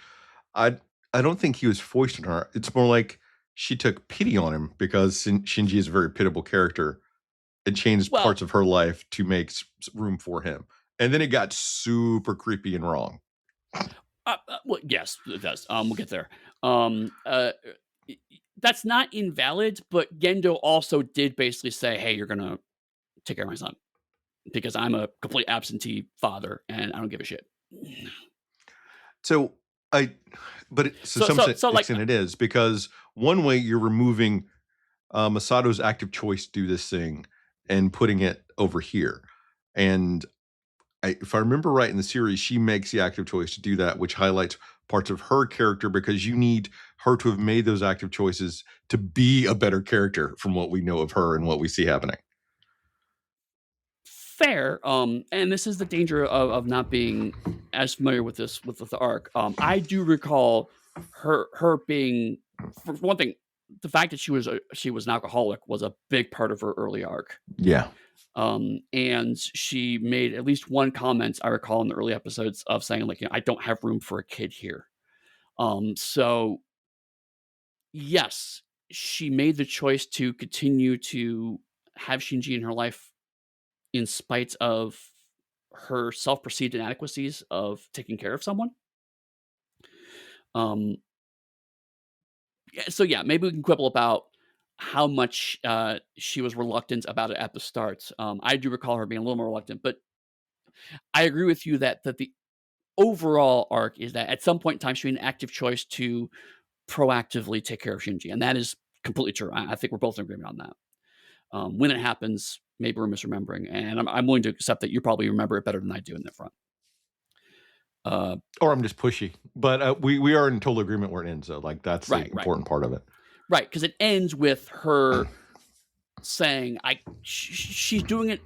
I don't think he was foisting her. It's more like she took pity on him because Shinji is a very pitiable character and changed parts of her life to make room for him. And then it got super creepy and wrong. Well, yes, it does. We'll get there. That's not invalid, but Gendo also did basically say, hey, you're going to take care of my son because I'm a complete absentee father and I don't give a shit. So it is because one way you're removing Masato's active choice to do this thing and putting it over here. And if I remember right in the series, she makes the active choice to do that, which highlights parts of her character because you need her to have made those active choices to be a better character from what we know of her and what we see happening. Fair. And this is the danger of not being as familiar with this, with the arc. I do recall her being, for one thing, the fact that she was an alcoholic was a big part of her early arc. Yeah. And she made at least one comment I recall in the early episodes of saying, like, I don't have room for a kid here. So yes, she made the choice to continue to have Shinji in her life in spite of her self-perceived inadequacies of taking care of someone. So yeah, maybe we can quibble about how much she was reluctant about it at the start. I do recall her being a little more reluctant, but I agree with you that the overall arc is that at some point in time she made an active choice to proactively take care of Shinji, and that is completely true. I think we're both in agreement on that. When it happens, maybe we're misremembering, and I'm willing to accept that you probably remember it better than I do in that front. Or I'm just pushy, but we are in total agreement where it ends. Though, like that's the Right, important part of it. right, because it ends with her saying, she's doing it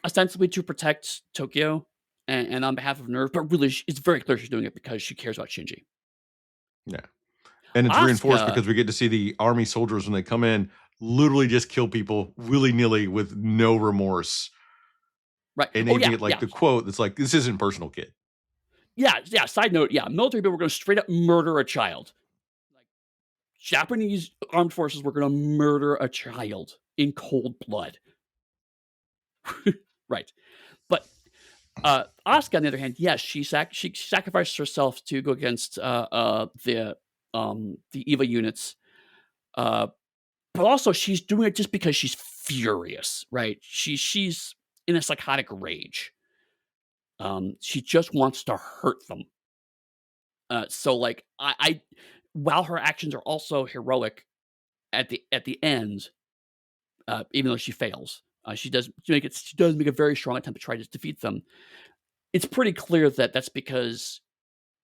ostensibly to protect Tokyo and on behalf of Nerve, but really, it's very clear she's doing it because she cares about Shinji. Yeah, and it's reinforced Asuka, because we get to see the army soldiers when they come in, literally just kill people willy nilly with no remorse. right? And Oh they even yeah, get like yeah, the quote that's like, "This isn't personal, kid." yeah, yeah. Side note, yeah, military people were going to straight up murder a child. Like Japanese armed forces were going to murder a child in cold blood. Right, but Asuka, on the other hand, yes, she sacrificed herself to go against the EVA units. Uh, but also, she's doing it just because she's furious, right? She's in a psychotic rage. She just wants to hurt them. So, like, while her actions are also heroic at the end, even though she fails, she does make a very strong attempt to try to defeat them. It's pretty clear that that's because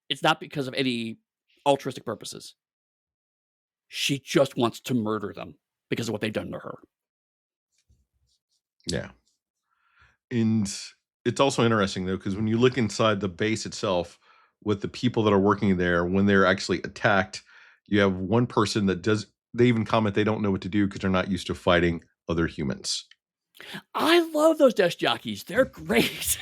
it's not because of any altruistic purposes. She just wants to murder them because of what they've done to her. Yeah. And it's also interesting though, because when you look inside the base itself with the people that are working there, when they're actually attacked, you have one person that they even comment they don't know what to do because they're not used to fighting other humans. I love those desk jockeys. They're great.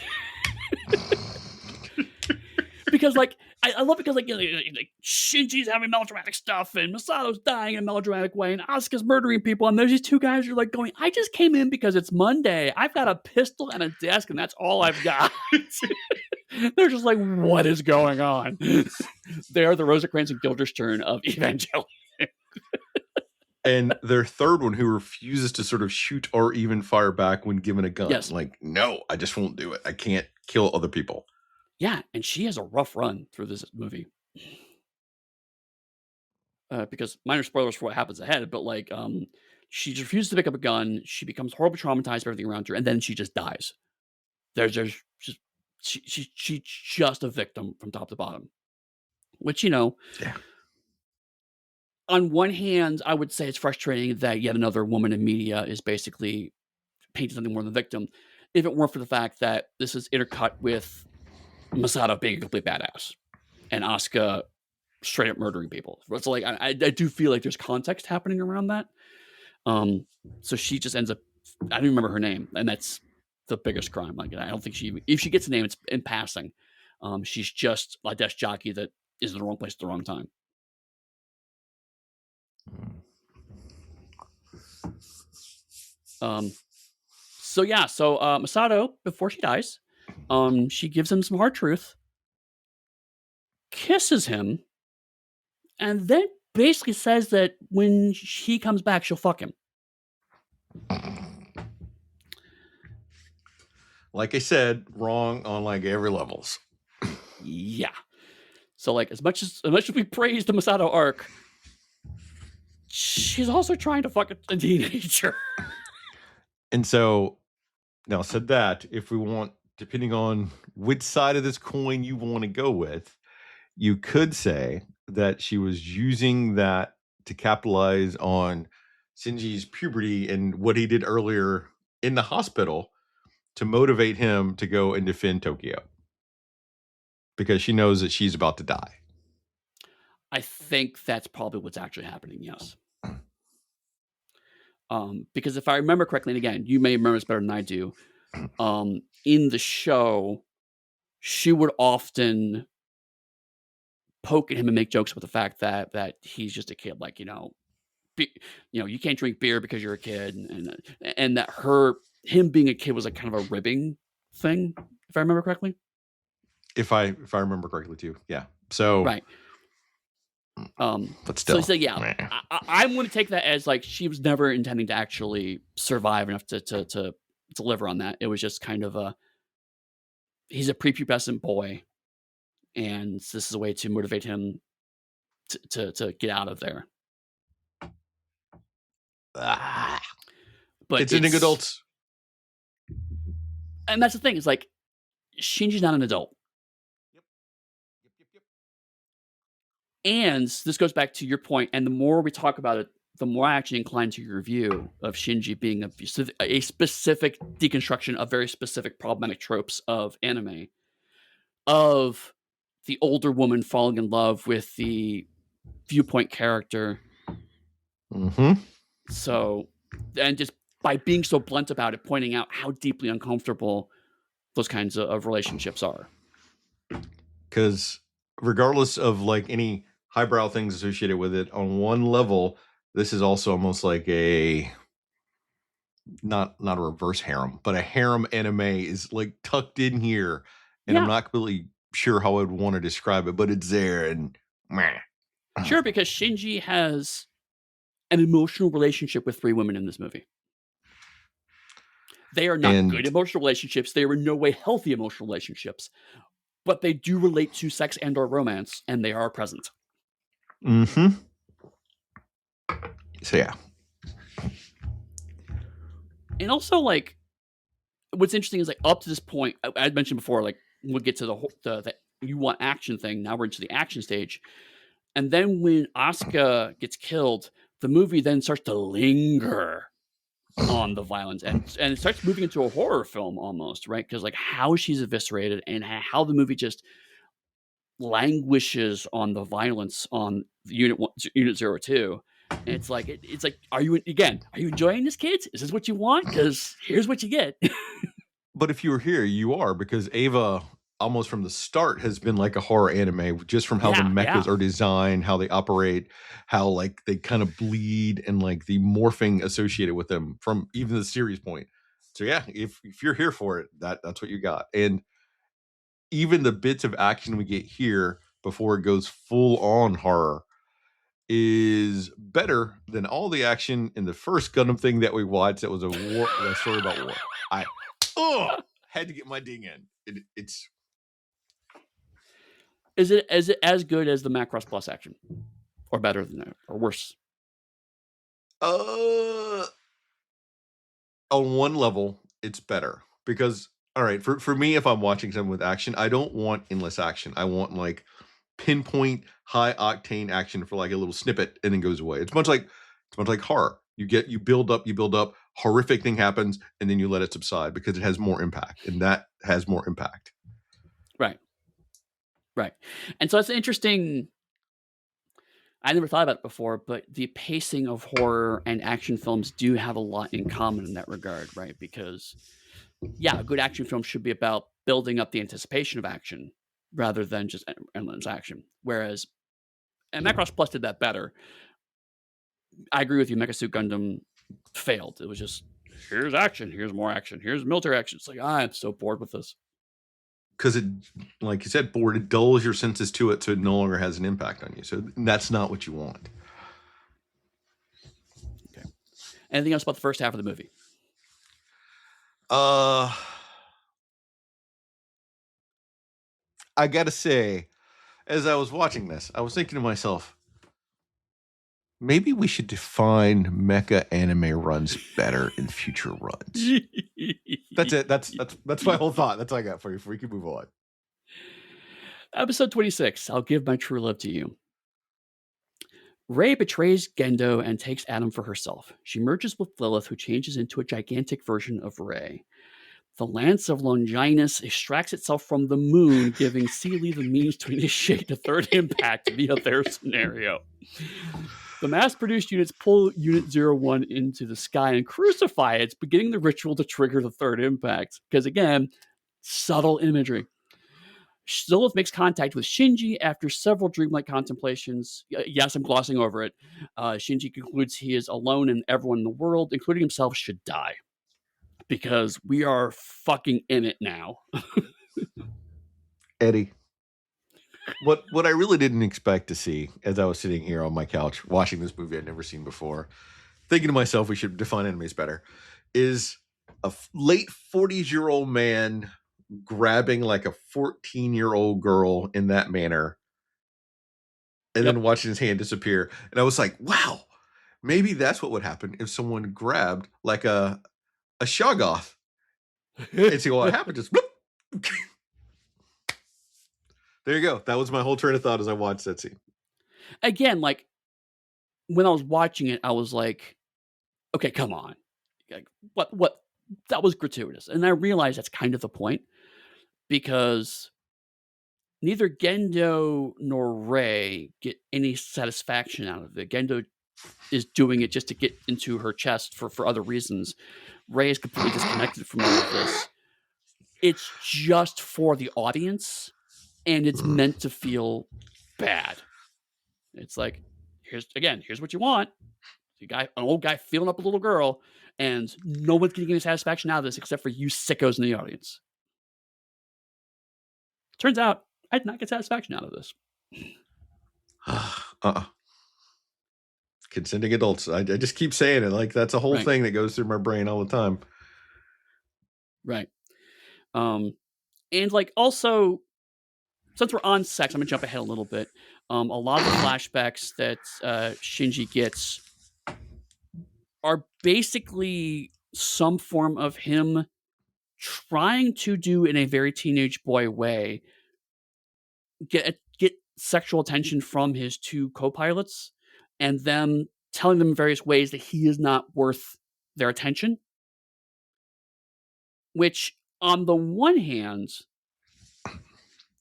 Because like I love because like, like Shinji's having melodramatic stuff and Masato's dying in a melodramatic way and Asuka's murdering people and there's these two guys who are like going, I just came in because it's Monday. I've got a pistol and a desk and that's all I've got. They're just like, what is going on? They are the Rosencrantz and Guildenstern of Evangelion. And their third one who refuses to sort of shoot or even fire back when given a gun. Yes. Like, no, I just won't do it. I can't kill other people. Yeah, and she has a rough run through this movie. Because minor spoilers for what happens ahead, but like, she just refuses to pick up a gun. She becomes horribly traumatized by everything around her, and then she just dies. There's just she's just a victim from top to bottom. Which Yeah. On one hand, I would say it's frustrating that yet another woman in media is basically painting something more than the victim. If it weren't for the fact that this is intercut with Masato being a complete badass and Asuka straight up murdering people. So like I do feel like there's context happening around that. So she just ends up, I don't even remember her name, and that's the biggest crime. Like I don't think if she gets a name, it's in passing. She's just a desk jockey that is in the wrong place at the wrong time. So yeah, so Masato, before she dies, she gives him some hard truth, kisses him, and then basically says that when he comes back, she'll fuck him. Like I said, wrong on like every levels. Yeah. So like as much as we praise the Masato arc, she's also trying to fuck a teenager. And so now said that, if we want, depending on which side of this coin you want to go with, you could say that she was using that to capitalize on Shinji's puberty and what he did earlier in the hospital to motivate him to go and defend Tokyo. Because she knows that she's about to die. I think that's probably what's actually happening, yes. Because if I remember correctly, and again, you may remember this better than I do, in the show, she would often poke at him and make jokes about the fact that he's just a kid, like, you can't drink beer because you're a kid, and that him being a kid was like kind of a ribbing thing, if I remember correctly. If I remember correctly too, yeah. So right. But still, so yeah, I'm going to take that as like she was never intending to actually survive enough to deliver on that. It was just kind of he's a prepubescent boy, and this is a way to motivate him to get out of there. But it's an adult, and that's the thing. It's like Shinji's not an adult. And this goes back to your point, and the more we talk about it, the more I actually incline to your review of Shinji being a specific deconstruction of very specific problematic tropes of anime, of the older woman falling in love with the viewpoint character. So, and just by being so blunt about it, pointing out how deeply uncomfortable those kinds of relationships are. Because regardless of like any highbrow things associated with it, on one level, this is also almost like a not a reverse harem, but a harem anime is like tucked in here, and I'm not really sure how I would want to describe it, but it's there and meh. Sure, because Shinji has an emotional relationship with 3 women in this movie. They are not good emotional relationships. They are in no way healthy emotional relationships, but they do relate to sex and or romance, and they are present. So yeah. And also, like, what's interesting is, like, up to this point, I mentioned before, like, we'll get to the you want action thing. Now we're into the action stage. And then when Asuka gets killed, the movie then starts to linger on the violence, and it starts moving into a horror film almost, right? Because, like, how she's eviscerated and how the movie just languishes on the violence on Unit 02. And it's like, are you enjoying this, kids? Is this what you want? Because here's what you get. But if you were here, you are, because Eva almost from the start has been like a horror anime, just from how the mechas are designed, how they operate, how like they kind of bleed, and like the morphing associated with them from even the series point. So yeah, if you're here for it, that's what you got. And even the bits of action we get here before it goes full on horror is better than all the action in the first Gundam thing that we watched. That was a story about war. I had to get my ding in. It's Is it as good as the Macross Plus action, or better than that, or worse? On one level, it's better because, all right, for me, if I'm watching something with action, I don't want endless action. I want like pinpoint high octane action for like a little snippet and then goes away. It's much like horror. You build up, horrific thing happens, and then you let it subside because it has more impact, and that has more impact. Right. And so it's interesting. I never thought about it before, but the pacing of horror and action films do have a lot in common in that regard, right? Because, yeah, a good action film should be about building up the anticipation of action rather than just endless action. Whereas, and Macross Plus did that better. I agree with you. Mecha Suit Gundam failed. It was just, here's action, here's more action, here's military action. It's like, I'm so bored with this. Because it, like you said, bored, it dulls your senses to it, so it no longer has an impact on you. So that's not what you want. Okay. Anything else about the first half of the movie? I gotta say, as I was watching this, I was thinking to myself, maybe we should define mecha anime runs better in future runs. That's it. That's my whole thought. That's all I got for you. We can move on. Episode 26, I'll Give My True Love to You. Rei betrays Gendo and takes Adam for herself. She merges with Lilith, who changes into a gigantic version of Rei. The Lance of Longinus extracts itself from the moon, giving Sealy the means to initiate the third impact via their scenario. The mass-produced units pull Unit 01 into the sky and crucify it, beginning the ritual to trigger the third impact. Because again, subtle imagery. Lilith makes contact with Shinji after several dreamlike contemplations. Yes, I'm glossing over it. Shinji concludes he is alone and everyone in the world, including himself, should die. Because we are fucking in it now. Eddy, what I really didn't expect to see as I was sitting here on my couch watching this movie I'd never seen before, thinking to myself we should define enemies better, is a late 40-year-old man grabbing like a 14-year-old girl in that manner and then watching his hand disappear. And I was like, wow, maybe that's what would happen if someone grabbed like a Shoggoth and see what happened. Just there you go. That was my whole train of thought as I watched that scene. Again, like, when I was watching it, I was like, "Okay, come on. Like, what that was gratuitous." And I realized that's kind of the point because neither Gendo nor Rei get any satisfaction out of it. Gendo is doing it just to get into her chest for other reasons. Rei is completely disconnected from all of this. It's just for the audience, and it's meant to feel bad. It's like, here's what you want. An old guy feeling up a little girl, and no one's getting any satisfaction out of this except for you sickos in the audience. Turns out, I did not get satisfaction out of this. Consenting adults. I just keep saying it. Like, that's a whole thing that goes through my brain all the time. Right. And like, also, since we're on sex, I'm gonna jump ahead a little bit. A lot of the flashbacks that Shinji gets are basically some form of him trying to do in a very teenage boy way, get sexual attention from his two co-pilots, and them telling them in various ways that he is not worth their attention. Which, on the one hand,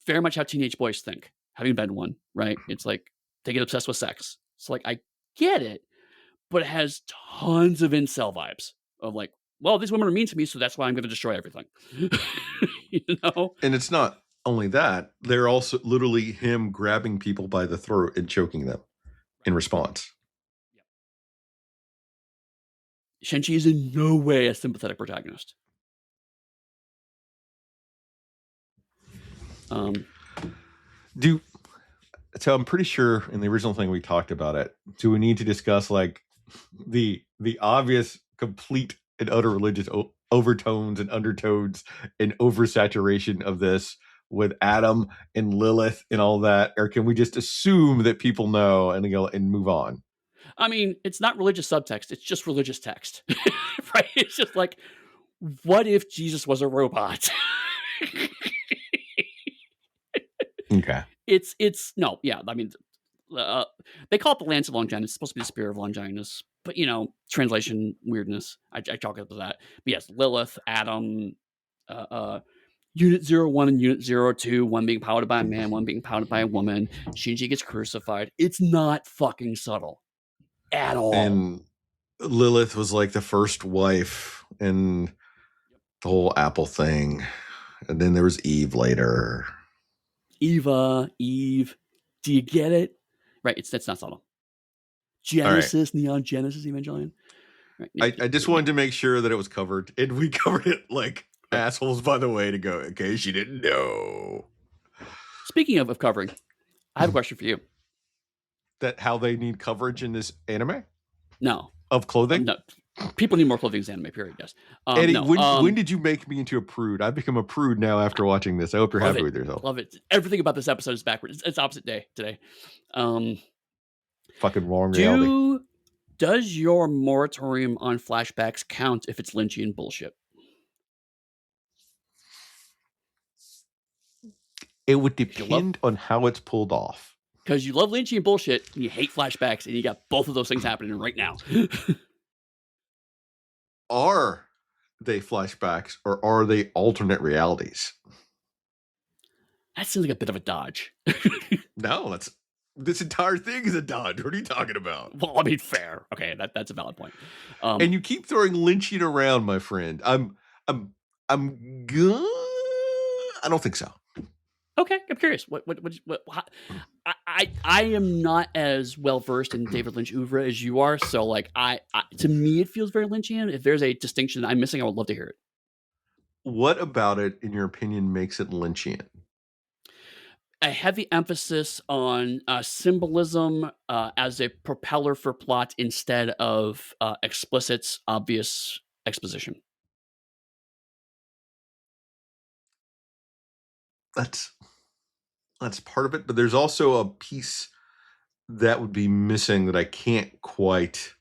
very much how teenage boys think, having been one, right? It's like they get obsessed with sex. It's like, I get it, but it has tons of incel vibes of like, well, these women are mean to me, so that's why I'm going to destroy everything. You know? And it's not only that, they're also literally him grabbing people by the throat and choking them in response. Shinji is in no way a sympathetic protagonist. So I'm pretty sure in the original thing we talked about it. Do we need to discuss like the obvious, complete and utter religious overtones and undertones and oversaturation of this with Adam and Lilith and all that, or can we just assume that people know and go and move on? I mean, it's not religious subtext; it's just religious text, right? It's just like, what if Jesus was a robot? Okay. It's no, yeah. I mean, they call it the Lance of Longinus. It's supposed to be the Spear of Longinus, but translation weirdness. I chalk it up to that. But yes, Lilith, Adam, Unit 01 and Unit 02, one being powered by a man, one being powered by a woman. Shinji gets crucified. It's not fucking subtle at all. And Lilith was like the first wife and the whole Apple thing. And then there was Eve later. Eve. Do you get it? Right, that's not subtle. Genesis, right. Neon Genesis Evangelion. Right. I just wanted to make sure that it was covered. And we covered it like assholes, by the way, to go in case you didn't know. Speaking of covering, I have a question for you. That how they need coverage in this anime? No. Of clothing? No. People need more clothing in anime, period, yes. Eddie, no. When did you make me into a prude? I've become a prude now after watching this. I hope you're happy with yourself. Love it. Everything about this episode is backwards. It's opposite day today. Fucking wrong reality. Does your moratorium on flashbacks count if it's Lynchian bullshit? It would depend on how it's pulled off. Because you love Lynchian bullshit and you hate flashbacks, and you got both of those things happening right now. Are they flashbacks or are they alternate realities? That seems like a bit of a dodge. No, this entire thing is a dodge. What are you talking about? Well, I mean, fair. Okay, that's a valid point. And you keep throwing Lynchian around, my friend. I'm good. I don't think so. Okay, I'm curious. I am not as well versed in David Lynch oeuvre as you are, so like to me it feels very Lynchian. If there's a distinction that I'm missing, I would love to hear it. What about it, in your opinion, makes it Lynchian? A heavy emphasis on symbolism as a propeller for plot instead of explicit, obvious exposition. That's part of it, but there's also a piece that would be missing that I can't quite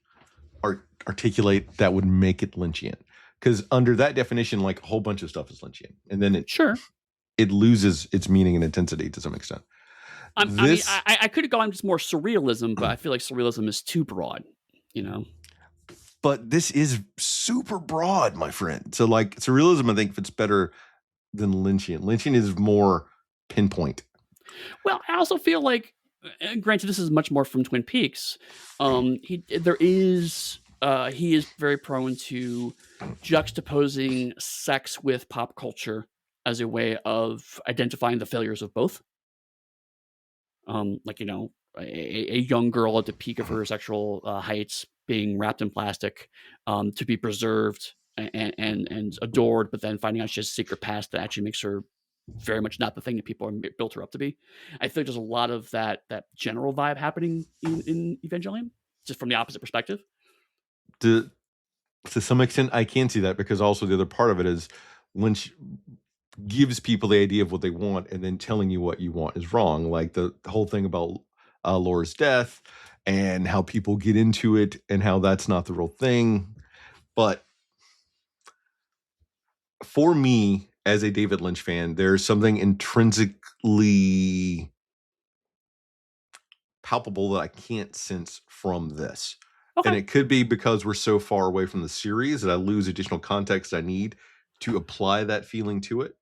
articulate that would make it Lynchian. Because under that definition, like a whole bunch of stuff is Lynchian, and then it loses its meaning and intensity to some extent. I could have gone just more surrealism, but I feel like surrealism is too broad, But this is super broad, my friend. So like surrealism, I think fits better than Lynchian. Lynchian is more pinpoint. Well, I also feel like, granted, this is much more from Twin Peaks. He is very prone to juxtaposing sex with pop culture as a way of identifying the failures of both. Like a young girl at the peak of her sexual heights being wrapped in plastic to be preserved and adored, but then finding out she has a secret past that actually makes her very much not the thing that people built her up to be. I think there's a lot of that general vibe happening in Evangelion, just from the opposite perspective. To some extent, I can see that, because also the other part of it is Lynch gives people the idea of what they want, and then telling you what you want is wrong. Like the whole thing about Laura's death and how people get into it and how that's not the real thing. But for me, as a David Lynch fan, there's something intrinsically palpable that I can't sense from this. Okay. And it could be because we're so far away from the series that I lose additional context I need to apply that feeling to it.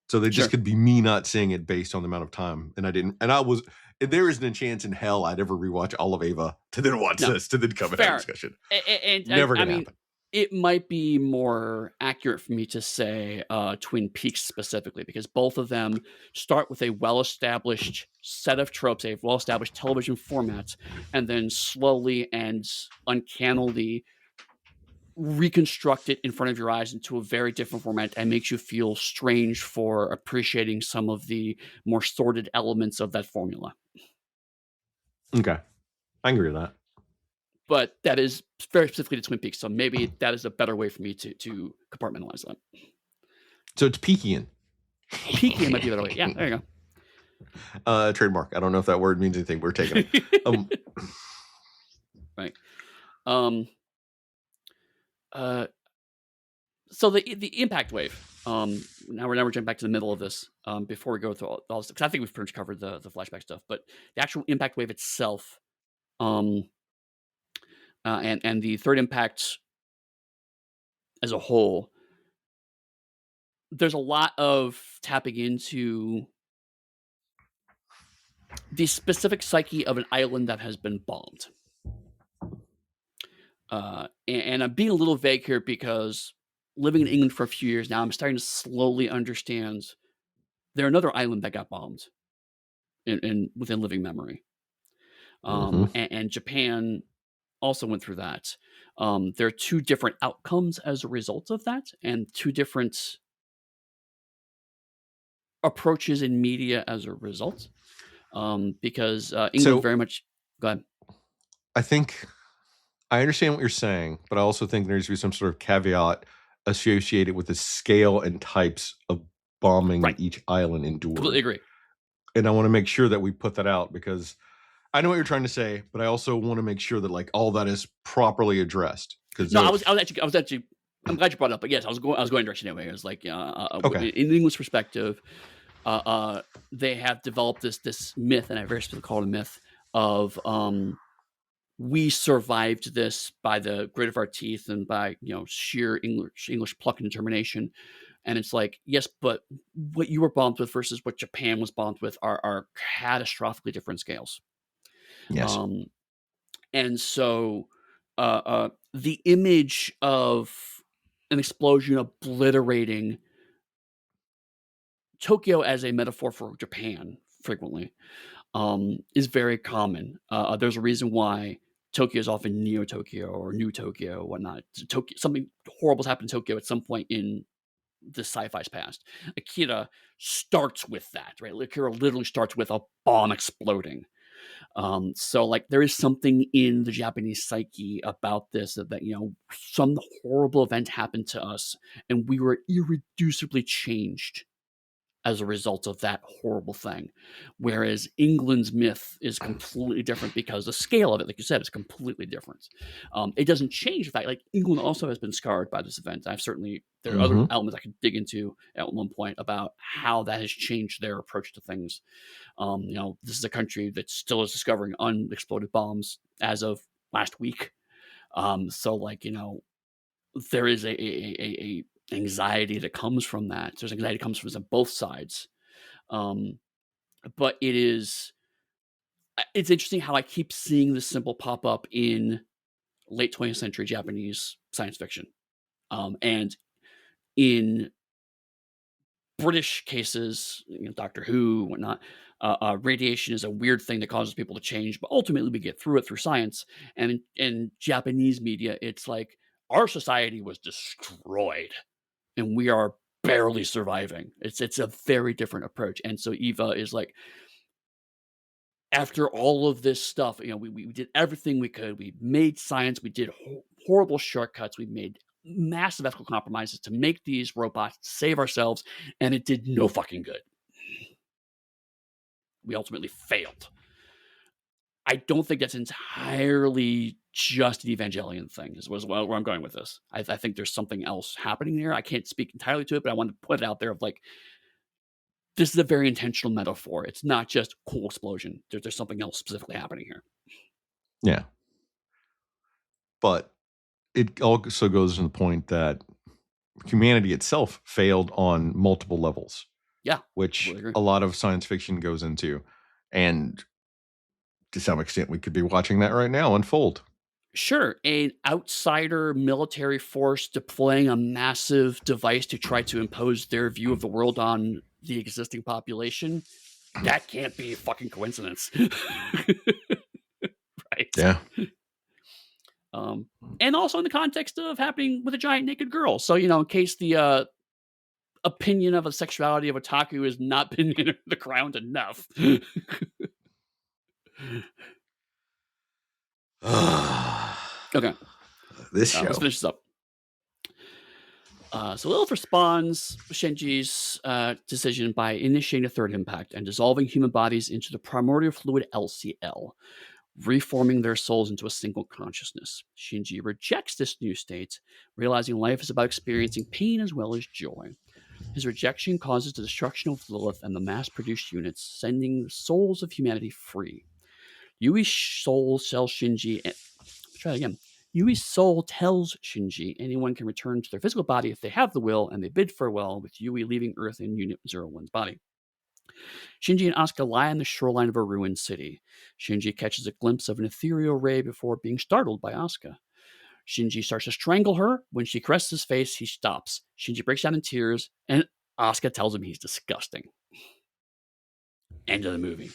So they just could be me not seeing it based on the amount of time. And there isn't a chance in hell I'd ever rewatch all of Ava to then watch this, to then come and have a discussion. Never going to happen. It might be more accurate for me to say Twin Peaks specifically, because both of them start with a well-established set of tropes, a well-established television format, and then slowly and uncannily reconstruct it in front of your eyes into a very different format, and makes you feel strange for appreciating some of the more sordid elements of that formula. Okay. I agree with that. But that is very specifically to Twin Peaks, so maybe that is a better way for me to compartmentalize that. So it's Peakian. Peakian might be a better way. Yeah, there you go. Trademark. I don't know if that word means anything. We're taking it. Right. So the impact wave. Now we're jumping back to the middle of this. Before we go through all this, because I think we've pretty much covered the flashback stuff, but the actual impact wave itself, and the third impact as a whole, there's a lot of tapping into the specific psyche of an island that has been bombed. And I'm being a little vague here because living in England for a few years now, I'm starting to slowly understand there's another island that got bombed within living memory. And Japan also went through that. There are two different outcomes as a result of that, and two different approaches in media as a result. Because England very much... Go ahead. I think I understand what you're saying, but I also think there needs to be some sort of caveat associated with the scale and types of bombing that each island endured. Completely agree. And I want to make sure that we put that out, because I know what you're trying to say, but I also want to make sure that like all that is properly addressed. No, I was actually. I'm glad you brought it up, but yes, I was going direction anyway. It was like, okay. In the English perspective, they have developed this myth, and I very specifically call it a myth of we survived this by the grit of our teeth and by sheer English pluck and determination. And it's like, yes, but what you were bombed with versus what Japan was bombed with are catastrophically different scales. Yes. And so the image of an explosion obliterating Tokyo as a metaphor for Japan frequently is very common. There's a reason why Tokyo is often Neo Tokyo or New Tokyo or whatnot. Something horrible has happened in Tokyo at some point in the sci-fi's past. Akira starts with that, right? Akira literally starts with a bomb exploding. So like there is something in the Japanese psyche about this that some horrible event happened to us and we were irreducibly changed as a result of that horrible thing. Whereas England's myth is completely different because the scale of it, like you said, is completely different. It doesn't change the fact, like, England also has been scarred by this event. There are other elements I could dig into at one point about how that has changed their approach to things. This is a country that still is discovering unexploded bombs as of last week. There is a anxiety that comes from that. There's anxiety that comes from both sides. But it's interesting how I keep seeing this symbol pop up in late 20th century Japanese science fiction. And in British cases, Doctor Who, whatnot, radiation is a weird thing that causes people to change, but ultimately we get through it through science. And in Japanese media, it's like our society was destroyed and we are barely surviving. It's a very different approach. And so Eva is like, after all of this stuff, we did everything we could. We made science. We did horrible shortcuts. We made massive ethical compromises to make these robots to save ourselves, and it did no fucking good. We ultimately failed. I don't think that's entirely just an Evangelion thing, is where I'm going with this. I think there's something else happening there. I can't speak entirely to it, but I want to put it out there of like, this is a very intentional metaphor. It's not just cool explosion. There's something else specifically happening here. Yeah. But it also goes to the point that humanity itself failed on multiple levels. Yeah. Which a lot of science fiction goes into. And to some extent, we could be watching that right now unfold. Sure. An outsider military force deploying a massive device to try to impose their view of the world on the existing population. That can't be a fucking coincidence. Right? Yeah. And also in the context of happening with a giant naked girl. So, in case the opinion of a sexuality of otaku has not been in the ground enough. Okay. This show. Let's finish this up. So Lilith responds Shinji's decision by initiating a third impact and dissolving human bodies into the primordial fluid LCL, reforming their souls into a single consciousness. Shinji rejects this new state, realizing life is about experiencing pain as well as joy. His rejection causes the destruction of Lilith and the mass-produced units, sending the souls of humanity free. Yui's soul tells Shinji... Try it again. Yui's soul tells Shinji anyone can return to their physical body if they have the will, and they bid farewell, with Yui leaving Earth in Unit 01's body. Shinji and Asuka lie on the shoreline of a ruined city. Shinji catches a glimpse of an ethereal ray before being startled by Asuka. Shinji starts to strangle her. When she caresses his face, he stops. Shinji breaks down in tears, and Asuka tells him he's disgusting. End of the movie.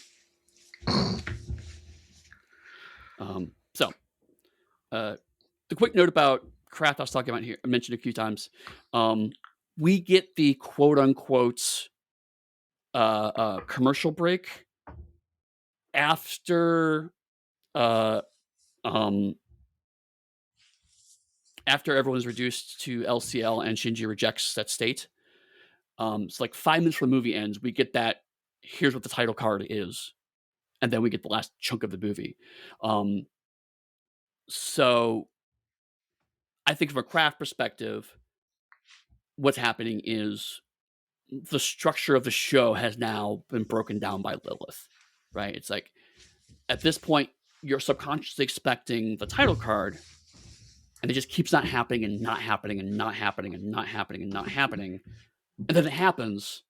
The quick note about craft I was talking about here, I mentioned a few times. We get the quote unquote commercial break after everyone's reduced to LCL and Shinji rejects that state. So like 5 minutes from the movie ends, we get that here's what the title card is, and then we get the last chunk of the movie. So I think from a craft perspective, what's happening is the structure of the show has now been broken down by Lilith, right? It's like, at this point, you're subconsciously expecting the title card, and it just keeps not happening and not happening and not happening and not happening and not happening. And then it happens,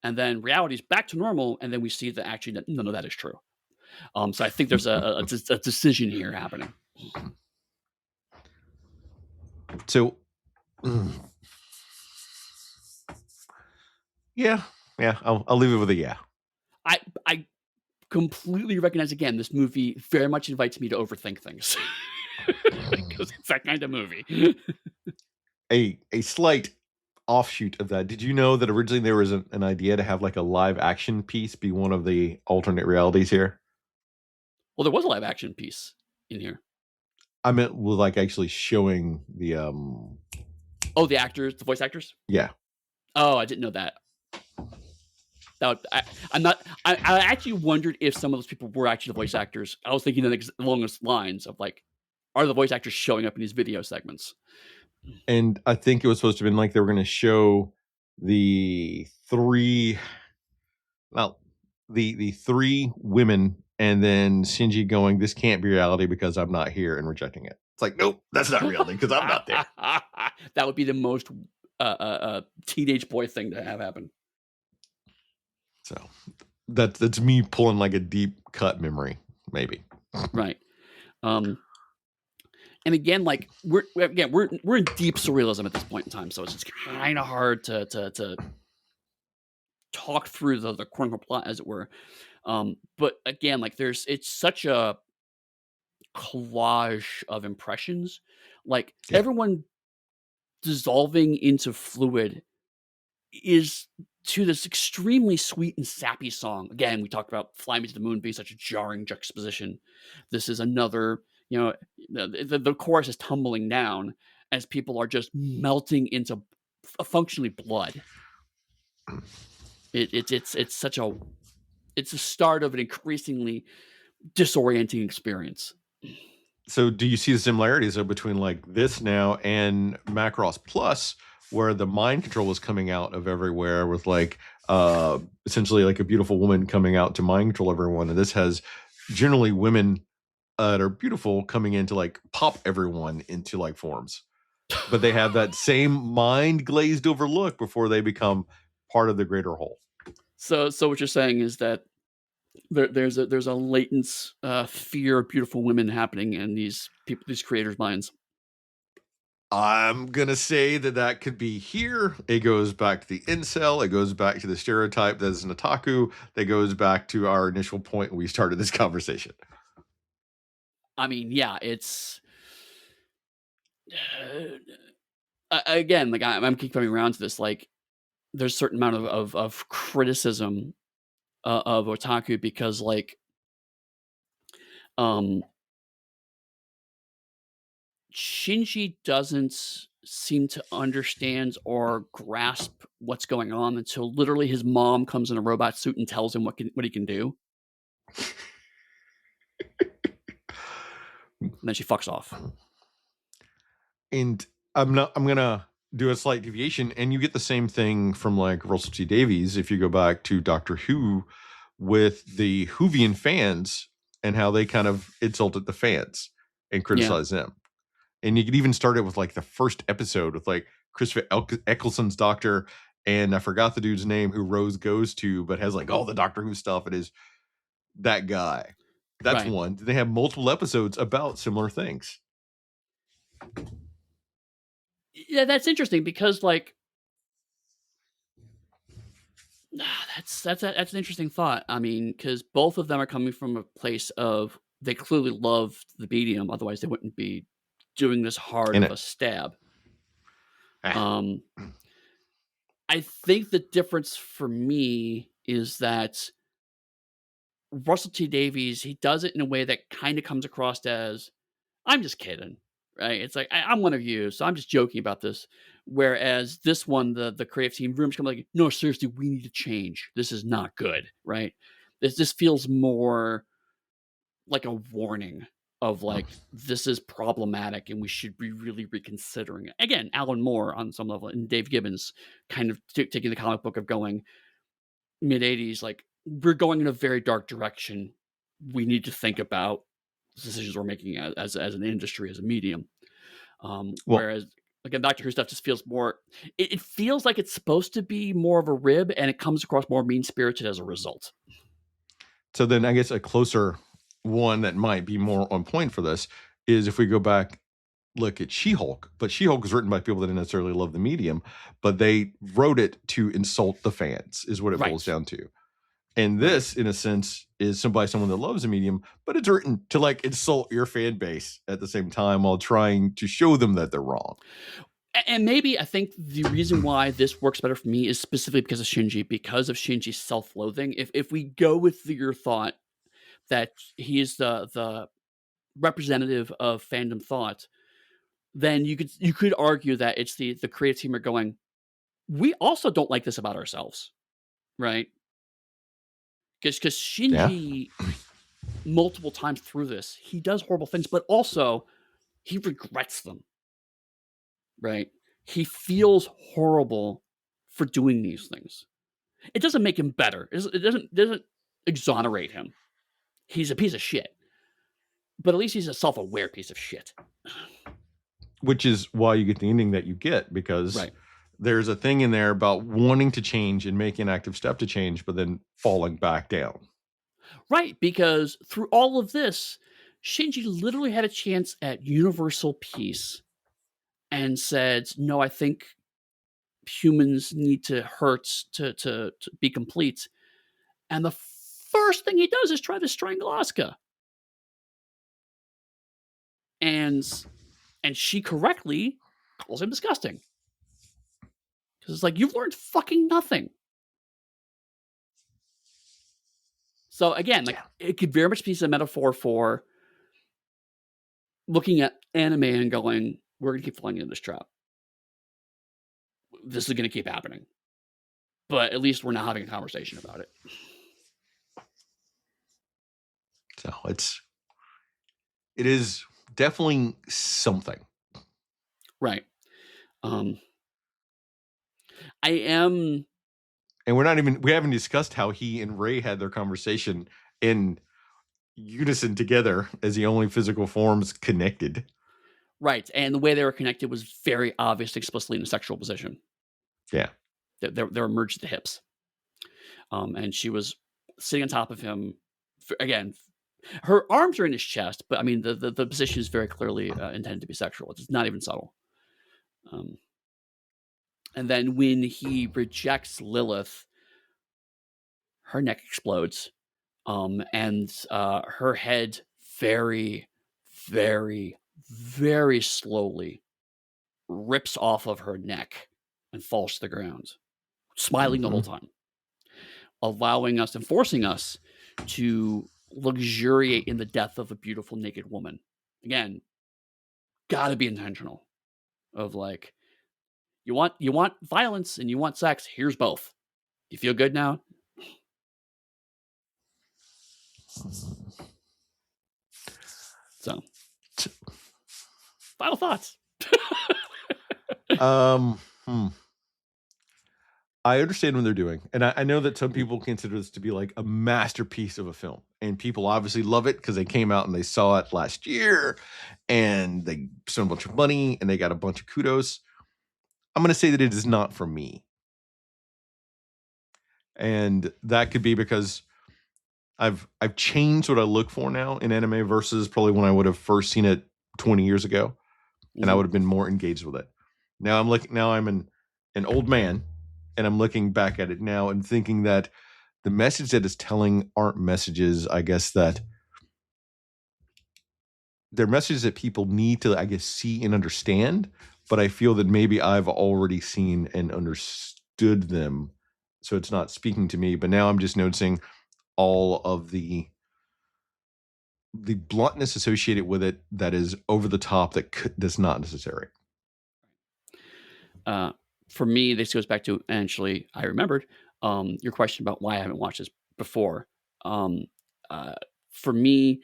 and then reality is back to normal, and then we see that actually none of that is true. So I think there's a decision here happening. So, yeah, I'll leave it with a yeah. I completely recognize, again, this movie very much invites me to overthink things because it's that kind of movie. A slight offshoot of that. Did you know that originally there was an idea to have like a live action piece be one of the alternate realities here? Well, there was a live action piece in here. I meant with like actually showing the the actors, the voice actors? Yeah. Oh, I didn't know that. That would, I'm not. I actually wondered if some of those people were actually the voice actors. I was thinking along those lines of like, are the voice actors showing up in these video segments? And I think it was supposed to have been like they were going to show the three, well, the three women, and then Shinji going, "This can't be reality because I'm not here," and rejecting it. It's like, nope, that's not reality because I'm not there. That would be the most teenage boy thing to have happen. So that's me pulling like a deep cut memory, maybe. Right. And again, like we're in deep surrealism at this point in time, so it's kind of hard to talk through the quote unquote plot, as it were. But again, like it's such a collage of impressions, like Yeah. everyone dissolving into fluid is to this extremely sweet and sappy song. Again, we talked about "Fly Me to the Moon" being such a jarring juxtaposition. This is another, the chorus is tumbling down as people are just melting into functionally blood. It's such a it's the start of an increasingly disorienting experience. So do you see the similarities though between like this now and Macross Plus, where the mind control was coming out of everywhere with like essentially like a beautiful woman coming out to mind control everyone, and this has generally women that are beautiful coming in to like pop everyone into like forms, but they have that same mind glazed over look before they become part of the greater whole. So what you're saying is that there's a latent fear of beautiful women happening in these creators' minds. I'm gonna say that could be here. It goes back to the incel. It goes back to the stereotype that is an otaku. That goes back to our initial point when we started this conversation. I mean, yeah, it's again, like I'm keep coming around to this. Like, there's a certain amount of criticism of otaku because, like, um, Shinji doesn't seem to understand or grasp what's going on until literally his mom comes in a robot suit and tells him what he can do. And then she fucks off. And I'm gonna do a slight deviation, and you get the same thing from like Russell T Davies if you go back to Doctor Who with the Whovian fans and how they kind of insulted the fans and criticized them. And you could even start it with like the first episode with like Christopher Eccleston's Doctor, and I forgot the dude's name who Rose goes to, but has like all the Doctor Who stuff. It is that guy. That's Right. one. They have multiple episodes about similar things. Yeah, that's interesting because, like, that's an interesting thought. I mean, because both of them are coming from a place of they clearly loved the medium, otherwise they wouldn't be doing this hard In of it. a stab. Ah. I think the difference for me is that Russell T Davies, he does it in a way that kind of comes across as, "I'm just kidding," right? It's like, I'm one of you, so I'm just joking about this." Whereas this one, the creative team rooms come like, "No, seriously, we need to change. This is not good," right? This feels more like a warning of like, this is problematic and we should be really reconsidering it. Again, Alan Moore on some level and Dave Gibbons kind of taking the comic book of going mid 80s, like, we're going in a very dark direction. We need to think about the decisions we're making as an industry, as a medium. Well, Whereas again, Doctor Who stuff just feels more. It feels like it's supposed to be more of a rib, and it comes across more mean spirited as a result. so then I guess a closer one that might be more on point for this is if we go back, look at She-Hulk. But She-Hulk was written by people that didn't necessarily love the medium, but they wrote it to insult the fans, is what it boils down to. And this, in a sense, is someone that loves the medium, but it's written to like insult your fan base at the same time while trying to show them that they're wrong. And maybe I think the reason why this works better for me is specifically because of Shinji, because of Shinji's self-loathing. If we go with your thought that he is the representative of fandom thought, then you could argue that it's the creative team are going, we also don't like this about ourselves, right? Because Shinji, multiple times through this, he does horrible things, but also he regrets them. Right? He feels horrible for doing these things. It doesn't make him better. It doesn't exonerate him. He's a piece of shit. But at least he's a self-aware piece of shit. Which is why you get the ending that you get, because there's a thing in there about wanting to change and making an active step to change, but then falling back down. Right, because through all of this, Shinji literally had a chance at universal peace and said, no, I think humans need to hurt to be complete. And the first thing he does is try to strangle Asuka. And she correctly calls him disgusting. Because it's like, you've learned fucking nothing. So again, like it could very much be a metaphor for looking at anime and going, we're going to keep falling into this trap. This is going to keep happening. But at least we're not having a conversation about it. So it is definitely something. Right. I am. And we haven't discussed how he and Ray had their conversation in unison together as the only physical forms connected. Right. And the way they were connected was very obvious, explicitly in a sexual position. Yeah. They're merged at the hips. And she was sitting on top of him. Again, her arms are in his chest, but I mean, the position is very clearly intended to be sexual. It's not even subtle. And then when he rejects Lilith, her neck explodes. And her head very, very, very slowly rips off of her neck and falls to the ground, smiling the whole time, allowing us and forcing us to luxuriate in the death of a beautiful naked woman. Again, gotta be intentional. Of like, you want violence and you want sex. Here's both. You feel good now? So, final thoughts. I understand what they're doing. And I know that some people consider this to be like a masterpiece of a film. And people obviously love it because they came out and they saw it last year and they spent a bunch of money and they got a bunch of kudos. I'm going to say that it is not for me. And that could be because I've changed what I look for now in anime versus probably when I would have first seen it 20 years ago. And I would have been more engaged with it. Now I'm an old man. And I'm looking back at it now and thinking that the message that it's telling aren't messages, I guess, that they're messages that people need to, I guess, see and understand. But I feel that maybe I've already seen and understood them. So it's not speaking to me. But now I'm just noticing all of the bluntness associated with it that is over the top that's not necessary. For me, this goes back to, actually, I remembered your question about why I haven't watched this before. For me,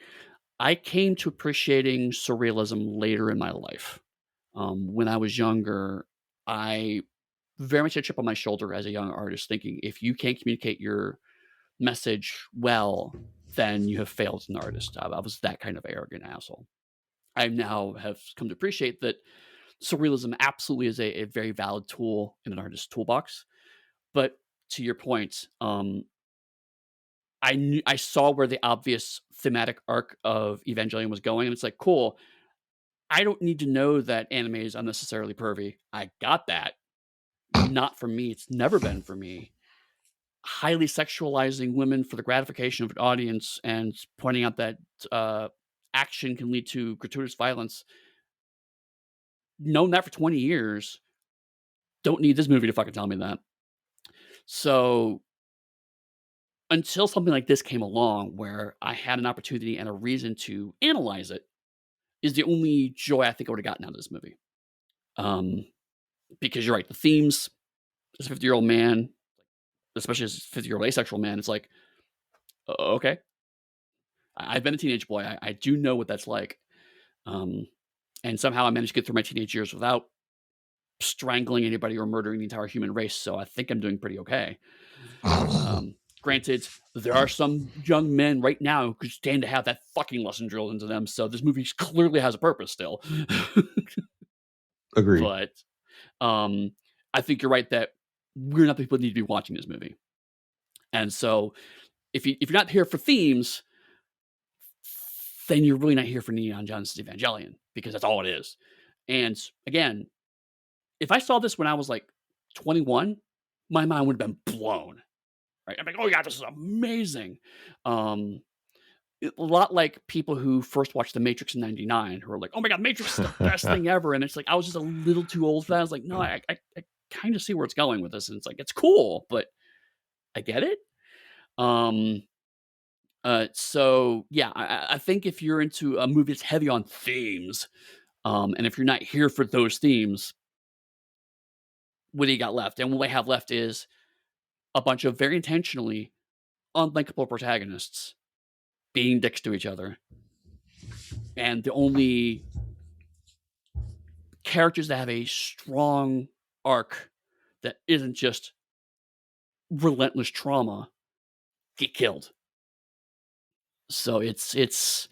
I came to appreciating surrealism later in my life. When I was younger, I very much had a chip on my shoulder as a young artist, thinking if you can't communicate your message well, then you have failed as an artist. I was that kind of arrogant asshole. I now have come to appreciate that surrealism absolutely is a very valid tool in an artist's toolbox. But to your point, I saw where the obvious thematic arc of Evangelion was going, and it's like, cool. I don't need to know that anime is unnecessarily pervy. I got that. Not for me. It's never been for me. Highly sexualizing women for the gratification of an audience and pointing out that action can lead to gratuitous violence. Known that for 20 years. Don't need this movie to fucking tell me that. So until something like this came along where I had an opportunity and a reason to analyze it, is the only joy I think I would have gotten out of this movie. Because you're right, the themes, as a 50-year-old man, especially as a 50-year-old asexual man, it's like, Okay. I've been a teenage boy. I do know what that's like. Um, and somehow I managed to get through my teenage years without strangling anybody or murdering the entire human race. So I think I'm doing pretty okay. Granted, there are some young men right now who could stand to have that fucking lesson drilled into them. So this movie clearly has a purpose still. Agreed. But I think you're right that we're not the people that need to be watching this movie. And so if you're not here for themes, then you're really not here for Neon Genesis Evangelion, because that's all it is. And again, if I saw this when I was like 21, my mind would have been blown. Right? I'm like, oh yeah, this is amazing. A lot like people who first watched The Matrix in '99, who are like, oh my god, Matrix is the best thing ever. And it's like, I was just a little too old for that. I was like, no, I kind of see where it's going with this. And it's like, it's cool, but I get it. So yeah, I think if you're into a movie that's heavy on themes, and if you're not here for those themes, what do you got left? And what I have left is a bunch of very intentionally unlikable protagonists being dicks to each other. And the only characters that have a strong arc that isn't just relentless trauma get killed. So it's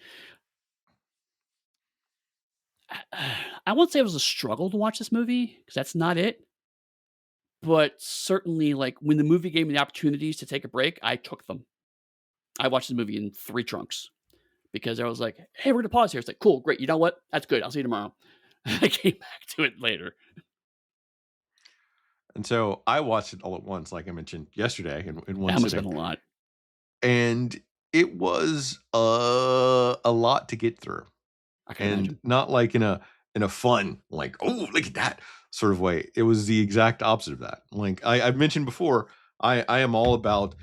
I won't say it was a struggle to watch this movie, because that's not it. But certainly, like, when the movie gave me the opportunities to take a break, I took them. I watched the movie in 3 trunks because I was like, "Hey, we're gonna pause here." It's like, "Cool, great. You know what? That's good. I'll see you tomorrow." I came back to it later. And so I watched it all at once, like I mentioned yesterday, in one That must have sitting. been a lot. And it was a lot to get through. I can And imagine. not like in a fun, like, oh, look at that sort of way. It was the exact opposite of that. Like I've mentioned before, I am all about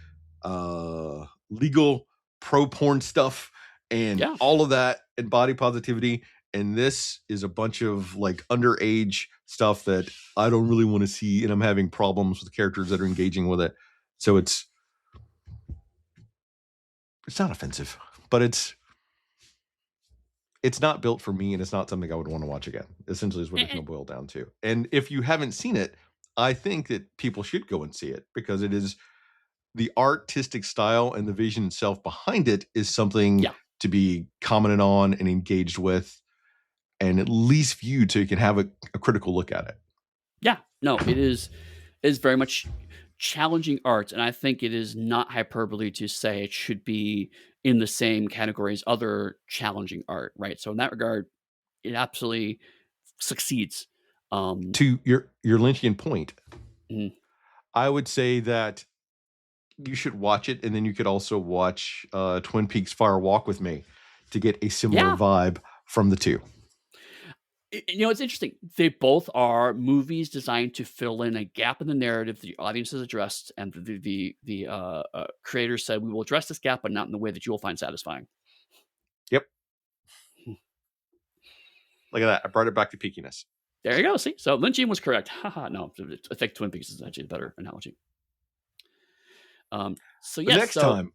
legal pro porn stuff and Yeah. all of that and body positivity. And this is a bunch of like underage stuff that I don't really want to see, and I'm having problems with characters that are engaging with it. So it's not offensive, but it's not built for me, and it's not something I would want to watch again. Essentially is what it's And going to boil down to. And if you haven't seen it, I think that people should go and see it, because it is the artistic style and the vision itself behind it is something yeah. to be commented on and engaged with, and at least viewed so you can have a critical look at it. Yeah. No, it is very much challenging art, and I think it is not hyperbole to say it should be in the same category as other challenging art, right? So in that regard, it absolutely succeeds. To your Lynchian point, Mhm. I would say that you should watch it, and then you could also watch Twin Peaks Fire Walk with Me to get a similar Yeah. vibe from the two. You know, it's interesting. They both are movies designed to fill in a gap in the narrative the audience has addressed, and the creators said, "We will address this gap, but not in the way that you will find satisfying." Yep. Look at that. I brought it back to peakiness. There you go. See, so Lynchian was correct. Haha. No, I think Twin Peaks is actually a better analogy. So yes. Next time.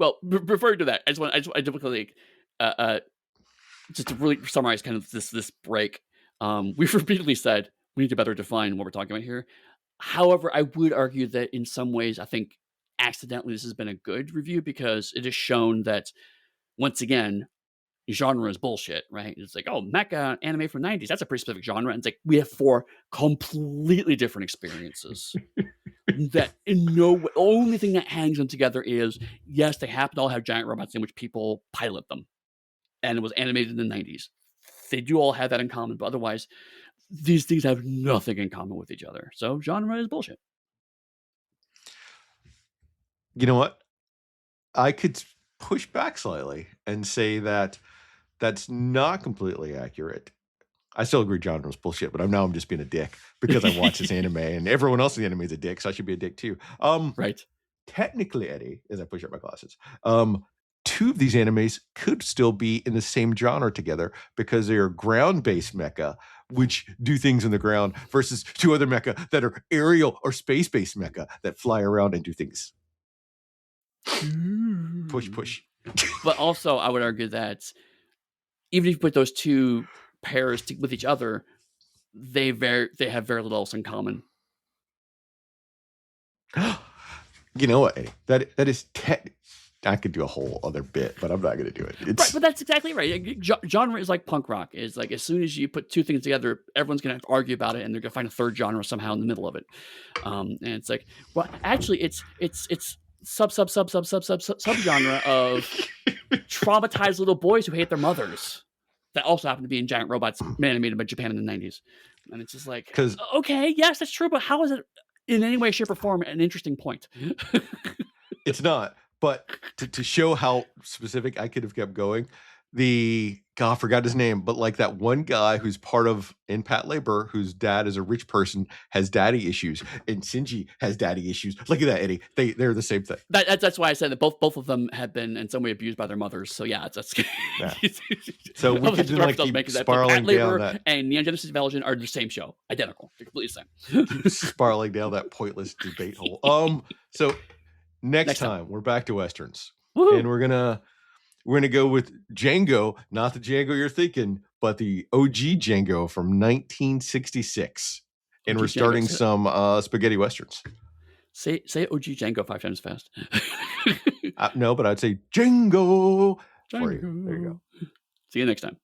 Well, referring to that, I typically, just to really summarize kind of this break. We've repeatedly said we need to better define what we're talking about here. However, I would argue that in some ways, I think accidentally this has been a good review, because it has shown that, once again, genre is bullshit, right? It's like, oh, mecha anime from the 90s, that's a pretty specific genre. And it's like, we have 4 completely different experiences that in no way, only thing that hangs them together is, yes, they happen to all have giant robots in which people pilot them. And it was animated in the 90s. They do all have that in common, but otherwise, these things have nothing in common with each other. So genre is bullshit. You know what? I could push back slightly and say that that's not completely accurate. I still agree genre is bullshit, but I'm just being a dick because I watch this anime, and everyone else in the anime is a dick, so I should be a dick too. Right. Technically, Eddie, as I push up my glasses, 2 of these animes could still be in the same genre together, because they are ground-based mecha, which do things in the ground, versus 2 other mecha that are aerial or space-based mecha that fly around and do things. Push. But also, I would argue that even if you put those two pairs with each other, they have very little else in common. You know what, Eddie? That is I could do a whole other bit, but I'm not going to do it. Right, but that's exactly right. Genre is like punk rock. Is like as soon as you put two things together, everyone's going to argue about it, and they're going to find a third genre somehow in the middle of it. And it's like, well, actually, it's sub genre of traumatized little boys who hate their mothers that also happen to be in giant robots animated by Japan in the 90s. And it's just like, okay, yes, that's true, but how is it in any way, shape, or form an interesting point? It's not. But to show how specific I could have kept going, I forgot his name, but like that one guy who's part of in Pat Labor, whose dad is a rich person, has daddy issues, and Shinji has daddy issues. Look at that, Eddie. They're the same thing. That's why I said that both of them have been in some way abused by their mothers. So yeah, that's yeah. So we could just like keep spiraling down that. And Neon Genesis Evangelion are the same show, identical, they're completely the same. Spiraling down that pointless debate hole. So. Next time we're back to Westerns. Woo-hoo. And we're gonna go with Django, not the Django you're thinking, but the OG Django from 1966. And we're starting some spaghetti Westerns. Say OG Django 5 times fast. No, but I'd say Django. For you. There you go. See you next time.